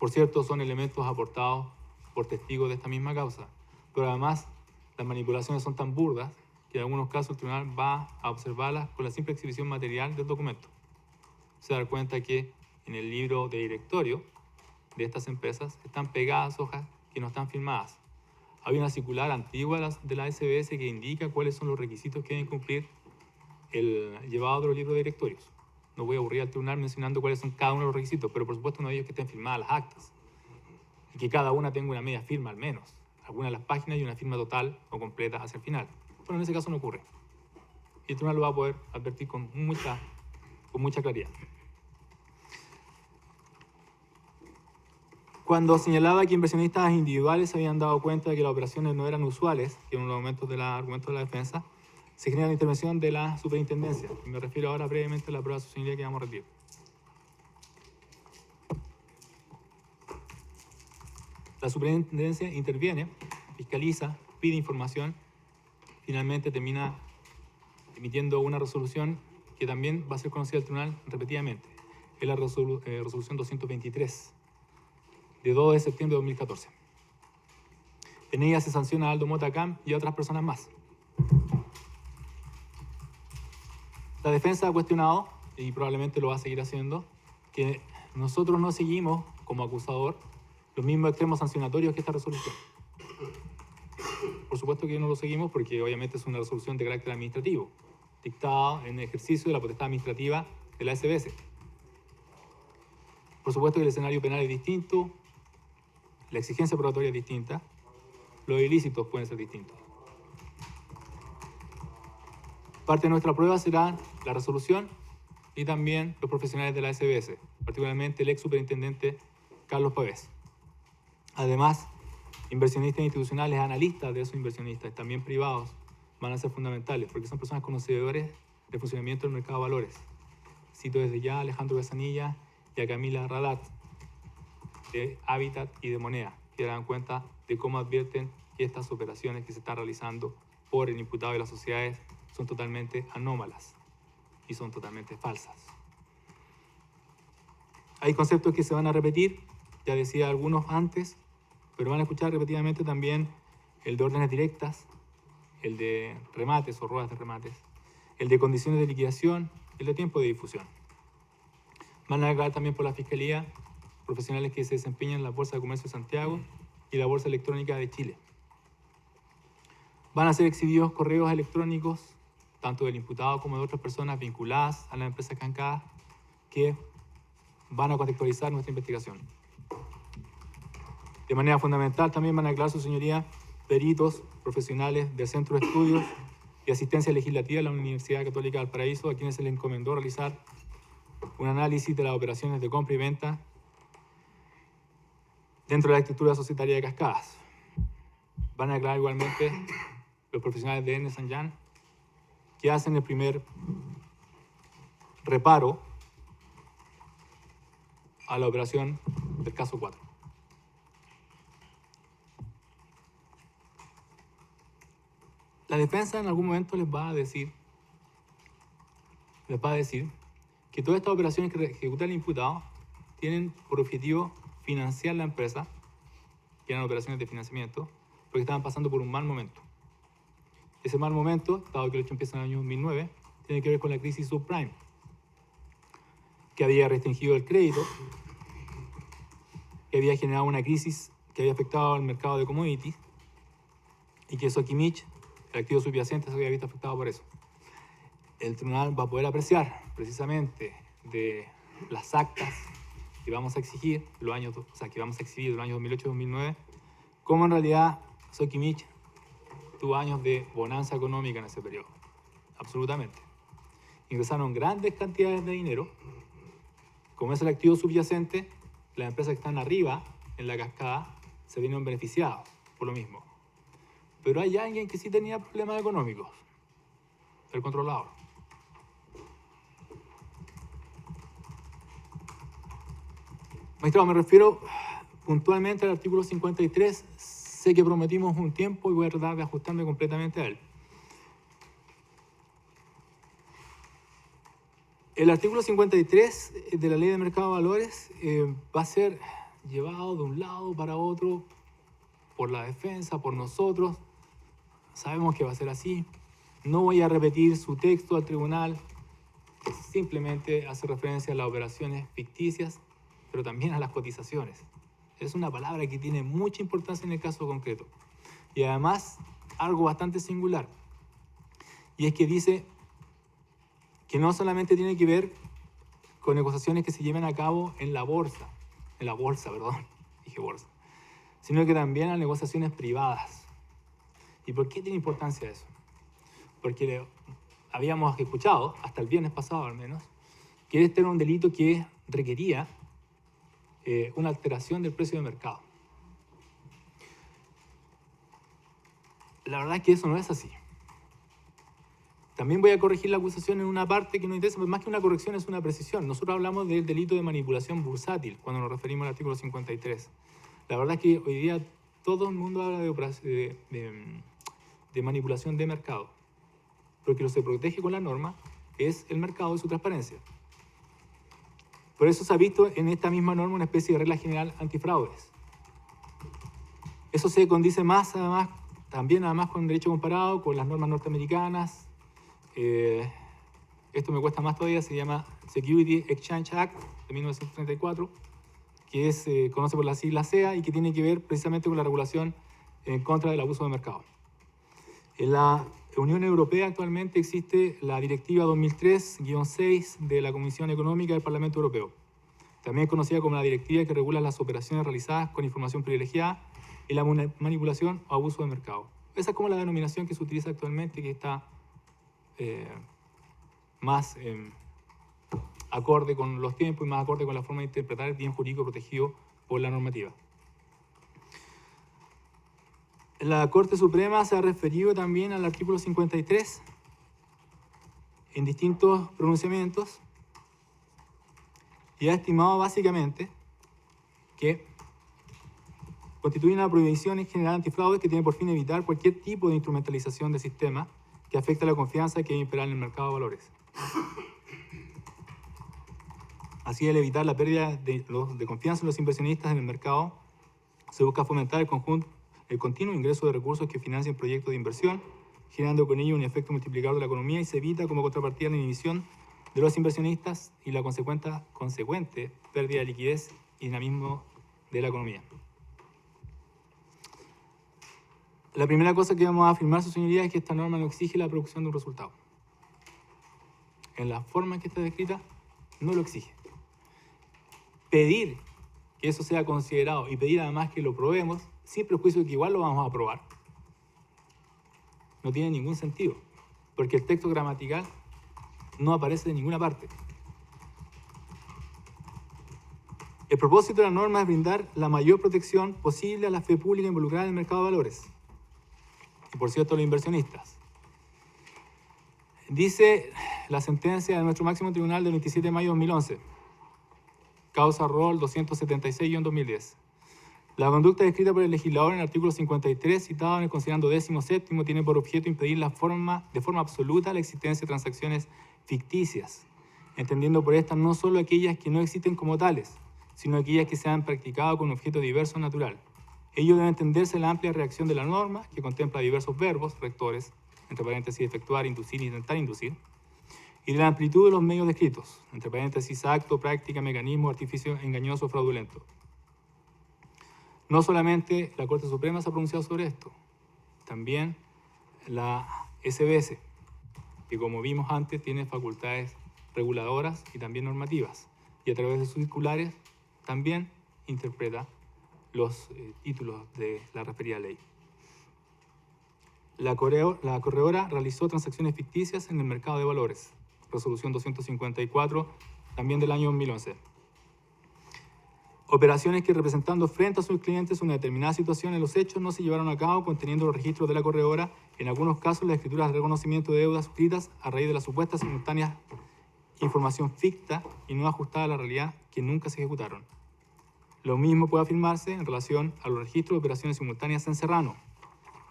Por cierto, son elementos aportados por testigos de esta misma causa, pero además las manipulaciones son tan burdas que en algunos casos el tribunal va a observarlas con la simple exhibición material del documento. Se da cuenta que en el libro de directorio de estas empresas están pegadas hojas que no están firmadas. Hay una circular antigua de la SBS que indica cuáles son los requisitos que deben cumplir el llevado de los libros de directorios. No voy a aburrir al tribunal mencionando cuáles son cada uno de los requisitos, pero por supuesto uno de ellos es que estén firmadas las actas y que cada una tenga una media firma al menos, alguna de las páginas y una firma total o completa hacia el final. Pero en ese caso no ocurre. Y el tribunal lo va a poder advertir con mucha claridad. Cuando señalaba que inversionistas individuales se habían dado cuenta de que las operaciones no eran usuales, que en los argumentos de la defensa, se genera la intervención de la superintendencia. Y me refiero ahora brevemente a la prueba de sostenibilidad que vamos a retirar. La superintendencia interviene, fiscaliza, pide información, finalmente termina emitiendo una resolución que también va a ser conocida al tribunal repetidamente. Es la resolución 223. De 2 de septiembre de 2014. En ella se sanciona a Aldo Mota Camp y a otras personas más. La defensa ha cuestionado, y probablemente lo va a seguir haciendo, que nosotros no seguimos, como acusador, los mismos extremos sancionatorios que esta resolución. Por supuesto que no lo seguimos porque obviamente es una resolución de carácter administrativo. dictado en ejercicio de la potestad administrativa de la SBS. Por supuesto que el escenario penal es distinto, la exigencia probatoria es distinta, los ilícitos pueden ser distintos. Parte de nuestra prueba será la resolución y también los profesionales de la SBS, particularmente el ex superintendente Carlos Pavés. Además, inversionistas institucionales, analistas de esos inversionistas, también privados, van a ser fundamentales porque son personas conocedores del funcionamiento del mercado de valores. Cito desde ya a Alejandro Besanilla y a Camila Radat de Habitat y de Moneda, que darán cuenta de cómo advierten que estas operaciones que se están realizando por el imputado de las sociedades son totalmente anómalas y son totalmente falsas. Hay conceptos que se van a repetir, ya decía algunos antes, pero van a escuchar repetidamente también el de órdenes directas, el de remates o ruedas de remates, el de condiciones de liquidación, el de tiempo de difusión. Van a llegar también por la Fiscalía profesionales que se desempeñan en la Bolsa de Comercio de Santiago y la Bolsa Electrónica de Chile. Van a ser exhibidos correos electrónicos, tanto del imputado como de otras personas vinculadas a la empresa Cancada, que van a contextualizar nuestra investigación. De manera fundamental también van a aclarar, su señoría, peritos profesionales del Centro de Estudios y Asistencia Legislativa de la Universidad Católica de Valparaíso, a quienes se les encomendó realizar un análisis de las operaciones de compra y venta dentro de la estructura societaria de Cascadas. Van a aclarar igualmente los profesionales de Ernst & Young, que hacen el primer reparo a la operación del caso 4. La defensa en algún momento les va a decir que todas estas operaciones que ejecuta el imputado tienen por objetivo financiar la empresa, que eran operaciones de financiamiento, porque estaban pasando por un mal momento. Ese mal momento, dado que el hecho empieza en el año 2009, tiene que ver con la crisis subprime, que había restringido el crédito, que había generado una crisis que había afectado al mercado de commodities y que Sokimich, el activo subyacente, se había visto afectado por eso. El tribunal va a poder apreciar precisamente de las actas que vamos a exigir, que vamos a exhibir del año 2008-2009, cómo en realidad Sokimich tuvo años de bonanza económica en ese periodo. Absolutamente. Ingresaron grandes cantidades de dinero. Como es el activo subyacente, las empresas que están arriba en la cascada se vieron beneficiados por lo mismo. Pero hay alguien que sí tenía problemas económicos, el controlador. Magistrado, me refiero puntualmente al artículo 53. Sé que prometimos un tiempo y voy a tratar de ajustarme completamente a él. El artículo 53 de la Ley de Mercado de Valores va a ser llevado de un lado para otro por la defensa, por nosotros. Sabemos que va a ser así. No voy a repetir su texto al tribunal, que simplemente hace referencia a las operaciones ficticias, pero también a las cotizaciones. Es una palabra que tiene mucha importancia en el caso concreto. Y además, algo bastante singular. Y es que dice que no solamente tiene que ver con negociaciones que se lleven a cabo en la bolsa, dije bolsa, sino que también a negociaciones privadas. ¿Y por qué tiene importancia eso? Porque habíamos escuchado, hasta el viernes pasado al menos, que este era un delito que requería una alteración del precio de mercado. La verdad es que eso no es así. También voy a corregir la acusación en una parte que nos interesa, pero más que una corrección es una precisión. Nosotros hablamos del delito de manipulación bursátil cuando nos referimos al artículo 53. La verdad es que hoy día todo el mundo habla de manipulación de mercado, porque lo que se protege con la norma es el mercado y su transparencia. Por eso se ha visto en esta misma norma una especie de regla general antifraudes. Eso se condice más, además, con derecho comparado, con las normas norteamericanas. Esto me cuesta más todavía, se llama Security Exchange Act de 1934, que se conoce por la sigla SEA y que tiene que ver precisamente con la regulación en contra del abuso de mercado. En la Unión Europea actualmente existe la Directiva 2003-6 de la Comisión Económica del Parlamento Europeo, también conocida como la Directiva que regula las operaciones realizadas con información privilegiada y la manipulación o abuso de mercado. Esa es como la denominación que se utiliza actualmente, que está más acorde con los tiempos y más acorde con la forma de interpretar el bien jurídico protegido por la normativa. La Corte Suprema se ha referido también al artículo 53 en distintos pronunciamientos y ha estimado básicamente que constituye una prohibición en general antifraude que tiene por fin evitar cualquier tipo de instrumentalización del sistema que afecte a la confianza que debe imperar en el mercado de valores. Así, al evitar la pérdida de confianza en los inversionistas en el mercado, se busca fomentar el continuo ingreso de recursos que financien proyectos de inversión, generando con ello un efecto multiplicador de la economía, y se evita como contrapartida la inhibición de los inversionistas y la consecuente pérdida de liquidez y dinamismo de la economía. La primera cosa que vamos a afirmar, su señoría, es que esta norma no exige la producción de un resultado. En la forma en que está descrita, no lo exige. Pedir que eso sea considerado y pedir además que lo probemos, sin prejuicio de que igual lo vamos a aprobar, no tiene ningún sentido, porque el texto gramatical no aparece de ninguna parte. El propósito de la norma es brindar la mayor protección posible a la fe pública involucrada en el mercado de valores, y por cierto a los inversionistas. Dice la sentencia de nuestro máximo tribunal del 27 de mayo de 2011, causa ROL 276-2010. La conducta descrita por el legislador en el artículo 53, citado en el considerando 17º, tiene por objeto impedir de forma absoluta la existencia de transacciones ficticias, entendiendo por estas no solo aquellas que no existen como tales, sino aquellas que se han practicado con un objeto diverso o natural. Ello debe entenderse la amplia redacción de la norma, que contempla diversos verbos rectores, entre paréntesis efectuar, inducir, intentar inducir, y de la amplitud de los medios descritos, entre paréntesis acto, práctica, mecanismo, artificio engañoso, fraudulento. No solamente la Corte Suprema se ha pronunciado sobre esto, también la SBS, que como vimos antes tiene facultades reguladoras y también normativas, y a través de sus circulares también interpreta los títulos de la referida ley. La corredora realizó transacciones ficticias en el mercado de valores, resolución 254, también del año 2011. Operaciones que, representando frente a sus clientes una determinada situación en los hechos, no se llevaron a cabo conteniendo los registros de la corredora, en algunos casos las escrituras de reconocimiento de deudas suscritas a raíz de la supuesta simultánea información ficta y no ajustada a la realidad, que nunca se ejecutaron. Lo mismo puede afirmarse en relación a los registros de operaciones simultáneas en Serrano,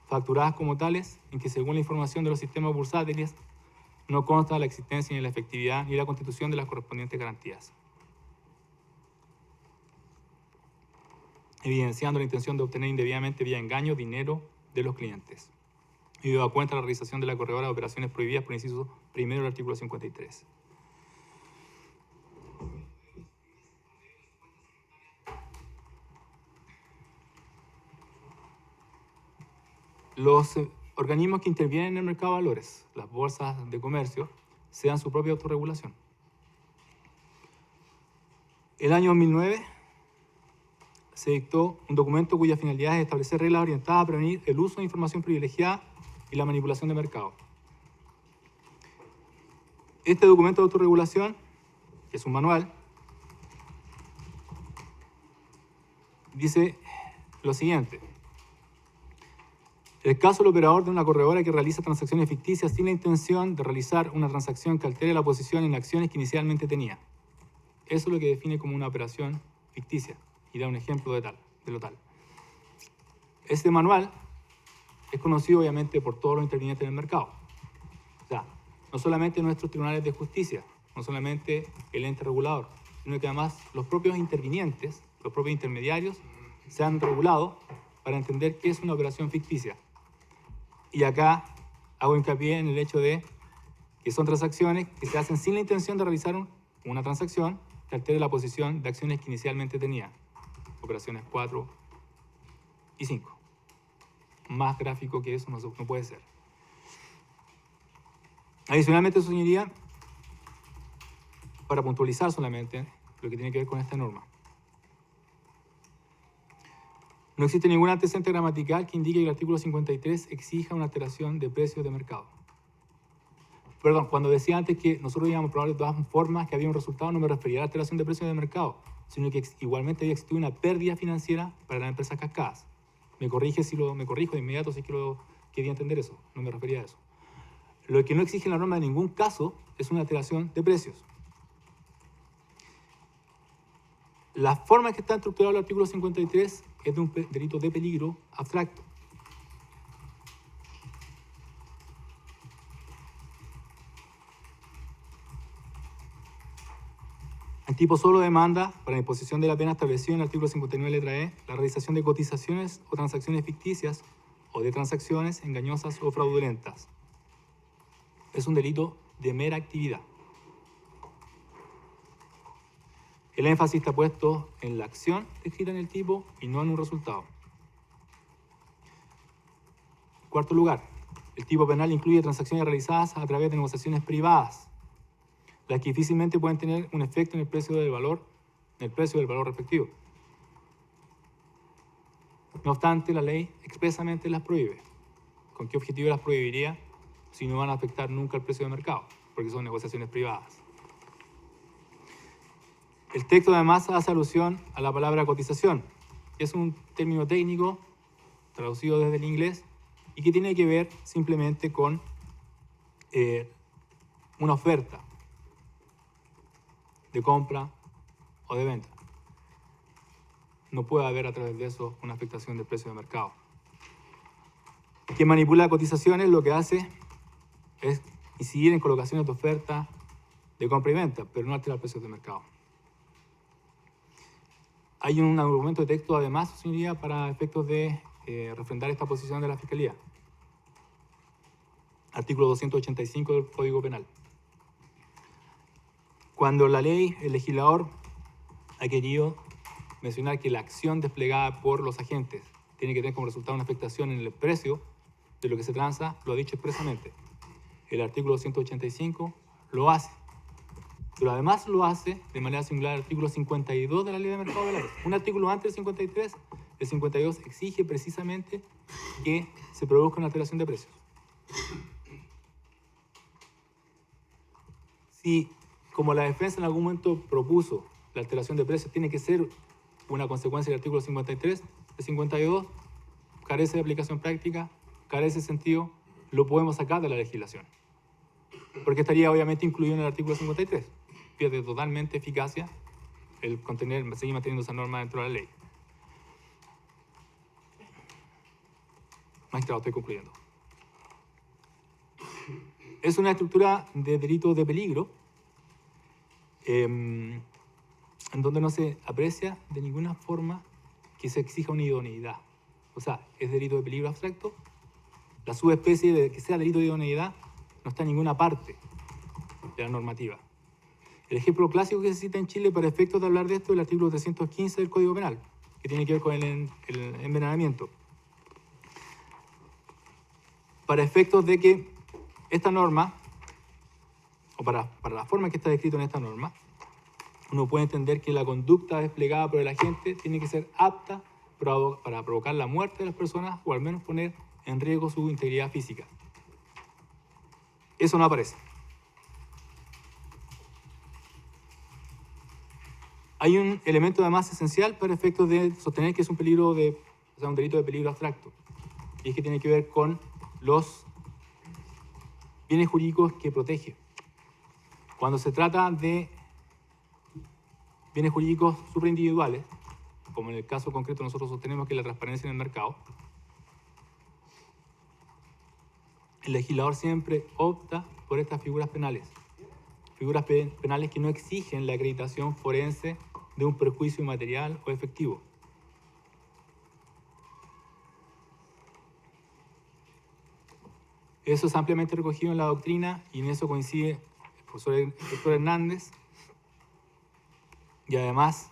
facturadas como tales, en que según la información de los sistemas bursátiles no consta la existencia ni la efectividad ni la constitución de las correspondientes garantías, evidenciando la intención de obtener indebidamente vía engaño dinero de los clientes, y dio cuenta la realización de la corredora de operaciones prohibidas por inciso primero del artículo 53. Los organismos que intervienen en el mercado de valores, las bolsas de comercio, se dan su propia autorregulación. El año 2009 se dictó un documento cuya finalidad es establecer reglas orientadas a prevenir el uso de información privilegiada y la manipulación de mercado. Este documento de autorregulación, que es un manual, dice lo siguiente: el caso del operador de una corredora que realiza transacciones ficticias sin la intención de realizar una transacción que altere la posición en acciones que inicialmente tenía. Eso es lo que define como una operación ficticia, y da un ejemplo de lo tal. Este manual es conocido obviamente por todos los intervinientes en el mercado. O sea, no solamente nuestros tribunales de justicia, no solamente el ente regulador, sino que además los propios intervinientes, los propios intermediarios, se han regulado para entender qué es una operación ficticia. Y acá hago hincapié en el hecho de que son transacciones que se hacen sin la intención de realizar una transacción que altere la posición de acciones que inicialmente tenía. Operaciones 4 y 5. Más gráfico que eso no puede ser. Adicionalmente, su señoría, para puntualizar solamente lo que tiene que ver con esta norma, no existe ningún antecedente gramatical que indique que el artículo 53 exija una alteración de precios de mercado. Perdón, cuando decía antes que nosotros íbamos a probar de todas formas que había un resultado, no me refería a la alteración de precios de mercado, sino que igualmente había existido una pérdida financiera para las empresas cascadas. Me corrijo de inmediato si es que lo quería entender eso, no me refería a eso. Lo que no exige la norma en ningún caso es una alteración de precios. La forma en que está estructurado el artículo 53 es de un delito de peligro abstracto. El tipo solo demanda, para la imposición de la pena establecida en el artículo 59 letra E, la realización de cotizaciones o transacciones ficticias o de transacciones engañosas o fraudulentas. Es un delito de mera actividad. El énfasis está puesto en la acción descrita en el tipo y no en un resultado. En cuarto lugar, el tipo penal incluye transacciones realizadas a través de negociaciones privadas, las que difícilmente pueden tener un efecto en el precio del valor respectivo. No obstante, la ley expresamente las prohíbe. ¿Con qué objetivo las prohibiría si no van a afectar nunca el precio de mercado? Porque son negociaciones privadas. El texto además hace alusión a la palabra cotización, que es un término técnico traducido desde el inglés y que tiene que ver simplemente con una oferta de compra o de venta. No puede haber a través de eso una afectación del precio de mercado. Quien manipula cotizaciones lo que hace es incidir en colocaciones de oferta de compra y venta, pero no alterar precios de mercado. Hay un argumento de texto, además, señoría, para efectos de refrendar esta posición de la Fiscalía. Artículo 285 del Código Penal. Cuando la ley, el legislador ha querido mencionar que la acción desplegada por los agentes tiene que tener como resultado una afectación en el precio de lo que se transa, lo ha dicho expresamente. El artículo 285 lo hace. Pero además lo hace de manera singular el artículo 52 de la Ley de Mercado de Valores. Un artículo antes del 53, el 52 exige precisamente que se produzca una alteración de precios. Si, como la defensa en algún momento propuso, la alteración de precios tiene que ser una consecuencia del artículo 53, el 52 carece de aplicación práctica, carece de sentido, lo podemos sacar de la legislación. Porque estaría obviamente incluido en el artículo 53. Pierde totalmente eficacia el seguir manteniendo esa norma dentro de la ley. Magistrado, estoy concluyendo. Es una estructura de delito de peligro en donde no se aprecia de ninguna forma que se exija una idoneidad. O sea, es delito de peligro abstracto. La subespecie de que sea delito de idoneidad no está en ninguna parte de la normativa. El ejemplo clásico que se cita en Chile para efectos de hablar de esto es el artículo 315 del Código Penal, que tiene que ver con el envenenamiento. Para efectos de que esta norma, o para la forma en que está descrito en esta norma, uno puede entender que la conducta desplegada por el agente tiene que ser apta para provocar la muerte de las personas o al menos poner en riesgo su integridad física. Eso no aparece. Hay un elemento además esencial para efectos de sostener que es un delito de peligro abstracto, y es que tiene que ver con los bienes jurídicos que protege. Cuando se trata de bienes jurídicos superindividuales, como en el caso concreto nosotros sostenemos que es la transparencia en el mercado, el legislador siempre opta por estas figuras penales que no exigen la acreditación forense de un perjuicio material o efectivo. Eso es ampliamente recogido en la doctrina y en eso coincide el profesor Héctor Hernández y además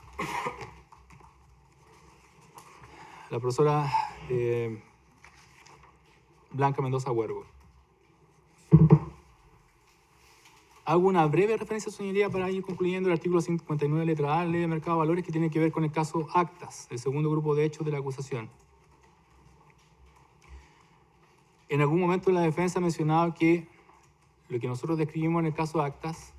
la profesora Blanca Mendoza Huergo. Hago una breve referencia, señoría, para ir concluyendo el artículo 59, letra A, Ley de Mercado de Valores, que tiene que ver con el caso Actas, el segundo grupo de hechos de la acusación. En algún momento la defensa ha mencionado que lo que nosotros describimos en el caso Actas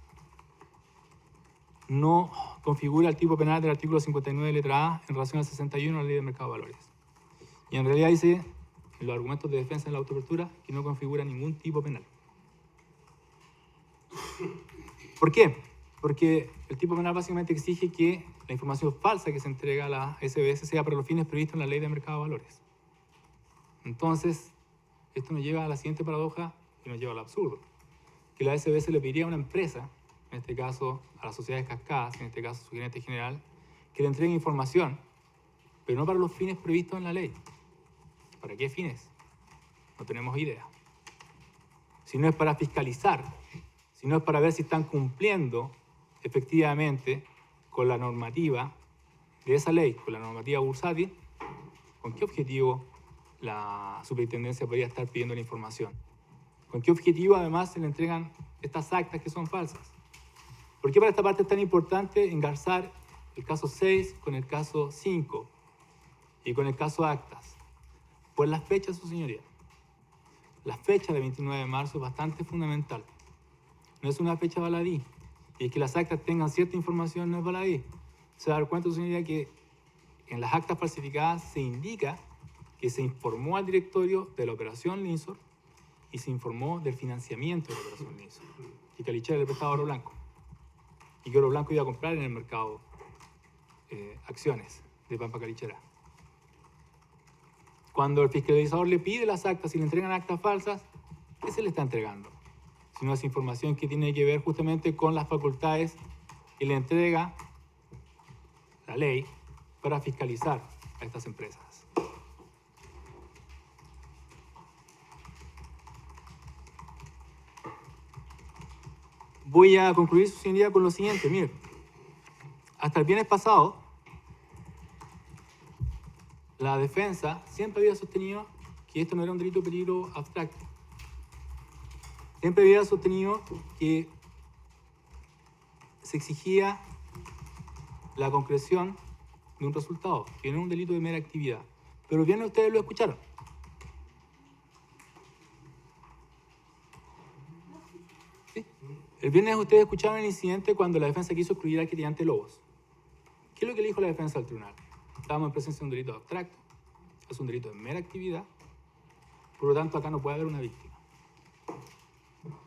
no configura el tipo penal del artículo 59, letra A, en relación al 61 de la Ley de Mercado de Valores. Y en realidad dice, en los argumentos de defensa en la autoapertura, que no configura ningún tipo penal. ¿Por qué? Porque el tipo penal básicamente exige que la información falsa que se entrega a la SBS sea para los fines previstos en la Ley de Mercado de Valores. Entonces, esto nos lleva a la siguiente paradoja y nos lleva al absurdo. Que la SBS le pediría a una empresa, en este caso a las sociedades cascadas, en este caso su gerente general, que le entreguen información, pero no para los fines previstos en la ley. ¿Para qué fines? No tenemos idea. Si no es para fiscalizar, si no es para ver si están cumpliendo efectivamente con la normativa de esa ley, con la normativa bursátil, ¿con qué objetivo la superintendencia podría estar pidiendo la información? ¿Con qué objetivo además se le entregan estas actas que son falsas? ¿Por qué para esta parte es tan importante engarzar el caso 6 con el caso 5 y con el caso Actas? Pues las fechas, su señoría. La fecha de 29 de marzo es bastante fundamental. No es una fecha baladí. Y es que las actas tengan cierta información no es baladí. Se da cuenta, su señoría, que en las actas falsificadas se indica que se informó al directorio de la operación Linsor y se informó del financiamiento de la operación Linsor. Que Calichera le prestaba oro blanco. Y que oro blanco iba a comprar en el mercado acciones de Pampa Calichera. Cuando el fiscalizador le pide las actas y le entregan actas falsas, ¿qué se le está entregando? Sino es información que tiene que ver justamente con las facultades que le entrega la ley para fiscalizar a estas empresas. Voy a concluir, su señoría, con lo siguiente. Mire, hasta el viernes pasado, la defensa siempre había sostenido que esto no era un delito de peligro abstracto. Siempre había sostenido que se exigía la concreción de un resultado, que no era un delito de mera actividad. Pero bien ustedes lo escucharon. ¿Sí? El viernes ustedes escucharon el incidente cuando la defensa quiso excluir al querellante Lobos. ¿Qué es lo que le dijo la defensa al tribunal? Estábamos en presencia de un delito abstracto, es un delito de mera actividad, por lo tanto acá no puede haber una víctima.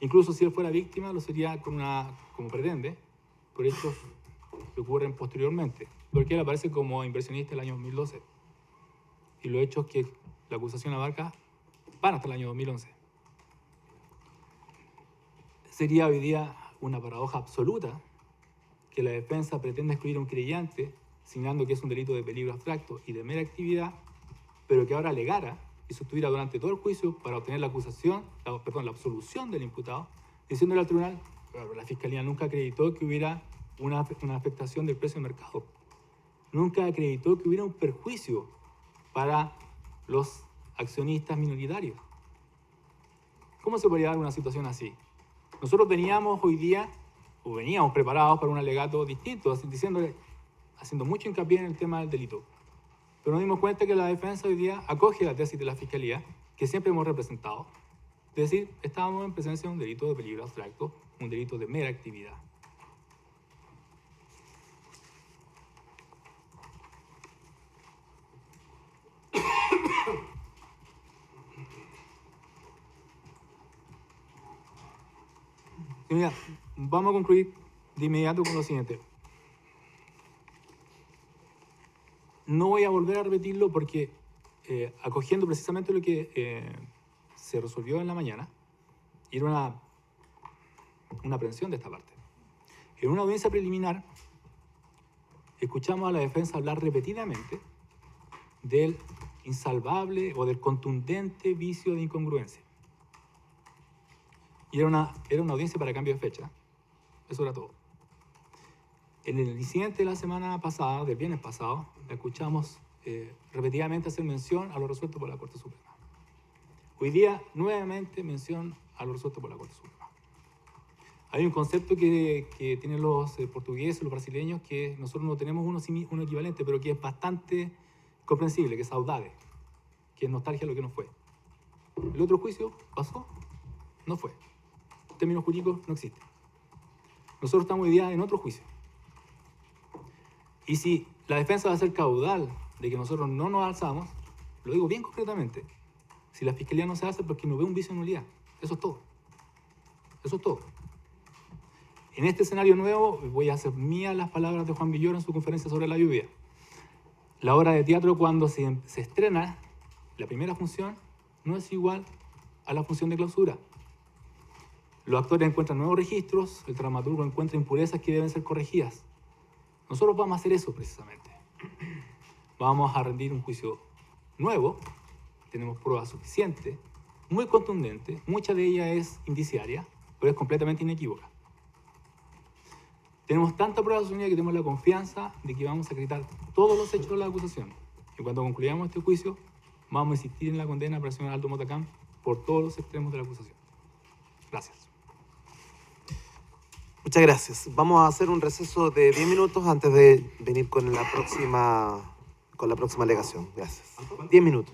Incluso si él fuera víctima, lo sería con como pretende, por hechos que ocurren posteriormente, porque él aparece como inversionista el año 2012 y los hechos que la acusación abarca van hasta el año 2011. Sería hoy día una paradoja absoluta que la defensa pretenda excluir a un creyente señalando que es un delito de peligro abstracto y de mera actividad, pero que ahora alegara y sostuviera durante todo el juicio para obtener la absolución del imputado, diciéndole al tribunal, la Fiscalía nunca acreditó que hubiera una afectación del precio de mercado. Nunca acreditó que hubiera un perjuicio para los accionistas minoritarios. ¿Cómo se podría dar una situación así? Nosotros veníamos hoy día, o veníamos preparados para un alegato distinto, haciendo mucho hincapié en el tema del delito. Pero nos dimos cuenta que la defensa hoy día acoge la tesis de la Fiscalía, que siempre hemos representado, es decir, estábamos en presencia de un delito de peligro abstracto, un delito de mera actividad. Señoría, vamos a concluir de inmediato con lo siguiente. No voy a volver a repetirlo porque, acogiendo precisamente lo que se resolvió en la mañana, era una aprehensión de esta parte. En una audiencia preliminar, escuchamos a la defensa hablar repetidamente del insalvable o del contundente vicio de incongruencia. Y era una audiencia para cambio de fecha. Eso era todo. En el incidente de la semana pasada, del viernes pasado, la escuchamos repetidamente hacer mención a lo resuelto por la Corte Suprema. Hoy día, nuevamente, mención a lo resuelto por la Corte Suprema. Hay un concepto que tienen los portugueses, los brasileños, que nosotros no tenemos uno equivalente, pero que es bastante comprensible, que es saudade, que es nostalgia de lo que no fue. El otro juicio pasó, no fue. Términos jurídicos no existen. Nosotros estamos hoy día en otro juicio. Y si la defensa va a ser caudal de que nosotros no nos alzamos, lo digo bien concretamente, si la fiscalía no se hace porque no ve un vicio de nulidad. Eso es todo. Eso es todo. En este escenario nuevo voy a hacer mías las palabras de Juan Villoro en su conferencia sobre la lluvia. La obra de teatro, cuando se estrena, la primera función no es igual a la función de clausura. Los actores encuentran nuevos registros, el dramaturgo encuentra impurezas que deben ser corregidas. Nosotros vamos a hacer eso precisamente. Vamos a rendir un juicio nuevo, tenemos pruebas suficientes, muy contundentes, mucha de ella es indiciaria, pero es completamente inequívoca. Tenemos tanta prueba unida que tenemos la confianza de que vamos a acreditar todos los hechos de la acusación. Y cuando concluyamos este juicio, vamos a insistir en la condena para el señor Aldo Motacán por todos los extremos de la acusación. Gracias. Muchas gracias. Vamos a hacer un receso de 10 minutos antes de venir con la próxima alegación. Gracias. 10 minutos.